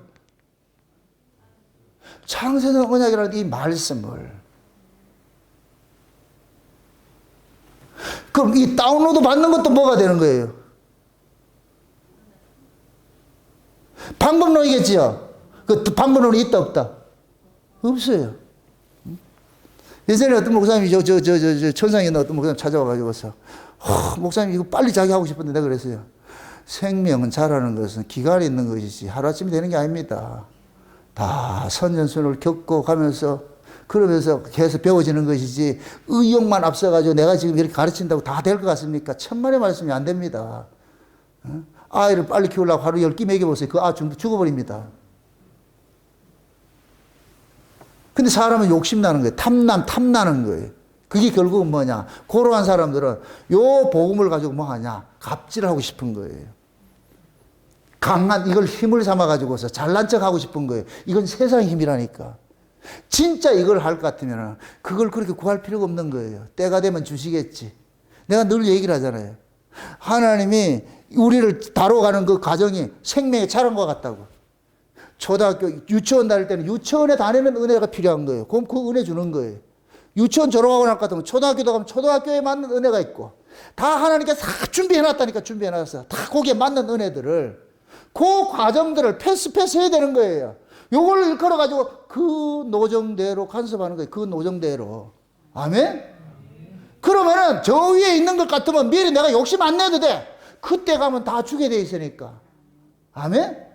창세전 언약이라는 이 말씀을. 그럼 이 다운로드 받는 것도 뭐가 되는 거예요? 방법론이겠지요. 그 방법론이 있다 없다? 없어요. 예전에 어떤 목사님이 천상에 있는 어떤 목사님 찾아와가지고서 목사님 이거 빨리 자기 하고 싶은데 내가 그랬어요. 생명은 자라는 것은 기간이 있는 것이지 하루아침에 되는 게 아닙니다. 다 선전순을 겪고 가면서 그러면서 계속 배워지는 것이지 의욕만 앞서가지고 내가 지금 이렇게 가르친다고 다 될 것 같습니까? 천만의 말씀이 안 됩니다. 아이를 빨리 키우려고 하루 10끼 먹여보세요. 그 아 전부 죽어버립니다. 근데 사람은 욕심나는 거예요. 탐나는 거예요. 그게 결국은 뭐냐. 고로한 사람들은 요 복음을 가지고 뭐 하냐. 갑질하고 싶은 거예요. 강한 이걸 힘을 삼아가지고서 잘난 척 하고 싶은 거예요. 이건 세상의 힘이라니까. 진짜 이걸 할 것 같으면 그걸 그렇게 구할 필요가 없는 거예요. 때가 되면 주시겠지. 내가 늘 얘기를 하잖아요. 하나님이 우리를 다뤄가는 그 과정이 생명의 자랑과 같다고. 초등학교, 유치원 다닐 때는 유치원에 다니는 은혜가 필요한 거예요. 그럼 그 은혜 주는 거예요. 유치원 졸업하고 날 것 같으면 초등학교도 가면 초등학교에 맞는 은혜가 있고 다 하나님께서 다 준비해놨다니까 준비해놨어. 다 거기에 맞는 은혜들을 그 과정들을 패스 해야 되는 거예요. 요걸 일컬어가지고 그 노정대로 간섭하는 거예요. 그 노정대로. 아멘? 그러면은 저 위에 있는 것 같으면 미리 내가 욕심 안 내도 돼. 그때 가면 다 주게 돼 있으니까. 아멘?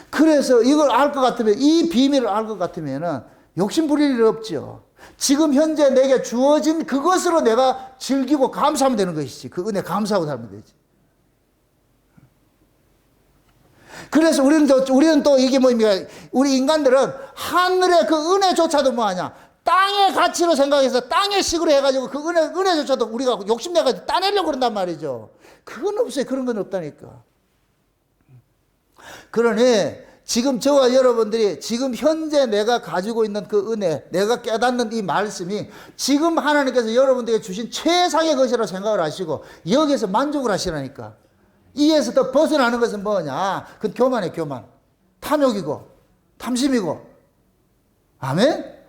그래서 이걸 알 것 같으면, 이 비밀을 알 것 같으면은 욕심 부릴 일 없죠. 지금 현재 내게 주어진 그것으로 내가 즐기고 감사하면 되는 것이지. 그 은혜 감사하고 살면 되지. 그래서 우리는 또 이게 뭐입니까? 우리 인간들은 하늘의 그 은혜조차도 뭐하냐? 땅의 가치로 생각해서 땅의 식으로 해가지고 그 은혜조차도 우리가 욕심내가지고 따내려고 그런단 말이죠. 그건 없어요. 그런 건 없다니까. 그러니 지금 저와 여러분들이 지금 현재 내가 가지고 있는 그 은혜, 내가 깨닫는 이 말씀이 지금 하나님께서 여러분들에게 주신 최상의 것이라고 생각을 하시고 여기에서 만족을 하시라니까. 이에서 더 벗어나는 것은 뭐냐? 그건 교만이에요, 교만. 탐욕이고, 탐심이고. 아멘?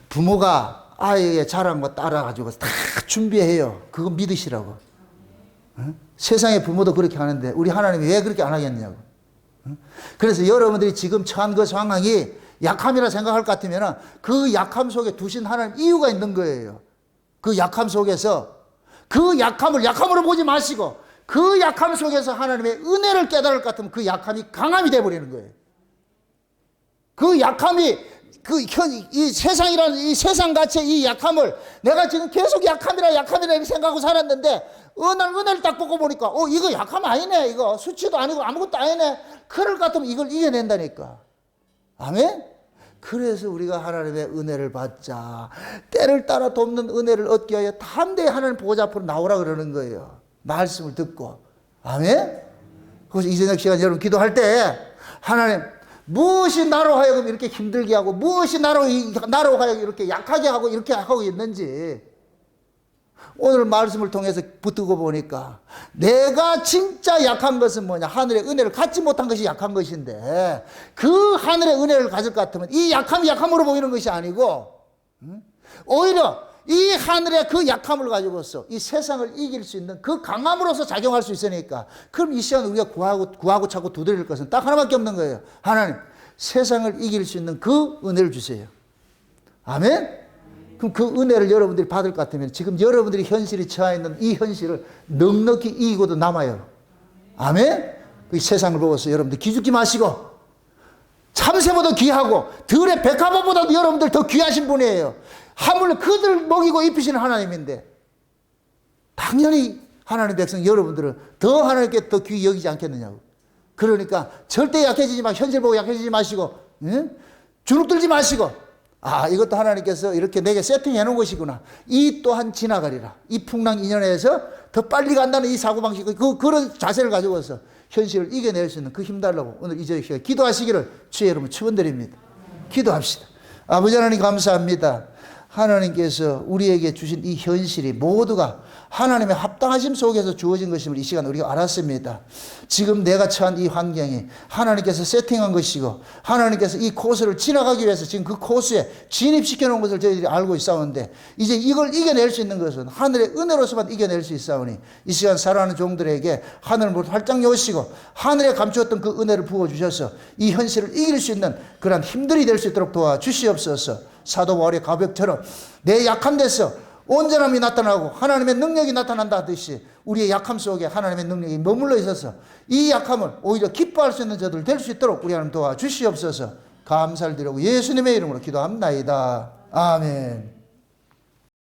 부모가 아이의 자랑과 따라가지고 다 준비해요. 그거 믿으시라고. 세상의 부모도 그렇게 하는데 우리 하나님이 왜 그렇게 안 하겠냐고. 그래서 여러분들이 지금 처한 그 상황이 약함이라 생각할 것 같으면 그 약함 속에 두신 하나님 이유가 있는 거예요. 그 약함 속에서 그 약함을 약함으로 보지 마시고 그 약함 속에서 하나님의 은혜를 깨달을 것 같으면 그 약함이 강함이 되어버리는 거예요. 그 약함이 이 세상이라는 이 세상 가치의 이 약함을 내가 지금 계속 약함이라 이렇게 생각하고 살았는데 어느 날 은혜를 딱 보고 보니까 이거 약함 아니네. 이거 수치도 아니고 아무것도 아니네. 그럴 것 같으면 이걸 이겨낸다니까. 아멘? 그래서 우리가 하나님의 은혜를 받자. 때를 따라 돕는 은혜를 얻기 위하여 담대히 하나님 보호자 앞으로 나오라 그러는 거예요. 말씀을 듣고. 아멘? 그래서 이저녁 시간 여러분 기도할 때 하나님 무엇이 나로 하여금 이렇게 힘들게 하고 무엇이 나로 하여금 이렇게 약하게 하고 이렇게 하고 있는지 오늘 말씀을 통해서 붙들고 보니까 내가 진짜 약한 것은 뭐냐? 하늘의 은혜를 갖지 못한 것이 약한 것인데 그 하늘의 은혜를 가질 것 같으면 이 약함이 약함으로 보이는 것이 아니고 오히려 이 하늘의 그 약함을 가지고서 이 세상을 이길 수 있는 그 강함으로서 작용할 수 있으니까 그럼 이 시간 우리가 구하고 찾고 두드릴 것은 딱 하나밖에 없는 거예요. 하나님 세상을 이길 수 있는 그 은혜를 주세요. 아멘? 그럼 그 은혜를 여러분들이 받을 것 같으면 지금 여러분들이 현실이 처해 있는 이 현실을 넉넉히 이기고도 남아요. 아멘? 그 세상을 보고서 여러분들 기죽지 마시고 참새보다 귀하고 들의 백합보다도 여러분들 더 귀하신 분이에요. 하물며 그들을 먹이고 입히시는 하나님인데 당연히 하나님 백성 여러분들은 더 하나님께 더 귀히 여기지 않겠느냐고. 그러니까 절대 약해지지 마. 현실 보고 약해지지 마시고 주눅들지 마시고 이것도 하나님께서 이렇게 내게 세팅해 놓은 것이구나. 이 또한 지나가리라. 이 풍랑 인연에서 더 빨리 간다는 이 사고방식 그런 자세를 가지고서 현실을 이겨낼 수 있는 그 힘 달라고 오늘 이 저녁에 기도하시기를 주의 이름으로 축원드립니다. 기도합시다. 아버지 하나님 감사합니다. 하나님께서 우리에게 주신 이 현실이 모두가 하나님의 합당하심 속에서 주어진 것임을 이 시간 우리가 알았습니다. 지금 내가 처한 이 환경이 하나님께서 세팅한 것이고 하나님께서 이 코스를 지나가기 위해서 지금 그 코스에 진입시켜 놓은 것을 저희들이 알고 있사오는데 이제 이걸 이겨낼 수 있는 것은 하늘의 은혜로서만 이겨낼 수 있사오니 이 시간 사랑하는 종들에게 하늘을 활짝 여시고 하늘에 감추었던 그 은혜를 부어주셔서 이 현실을 이길 수 있는 그런 힘들이 될 수 있도록 도와주시옵소서. 사도 바울의 가벽처럼 내 약한 데서 온전함이 나타나고 하나님의 능력이 나타난다 하듯이 우리의 약함 속에 하나님의 능력이 머물러 있어서 이 약함을 오히려 기뻐할 수 있는 저들 될 수 있도록 우리 하나님 도와주시옵소서. 감사를 드리고 예수님의 이름으로 기도합나이다. 아멘.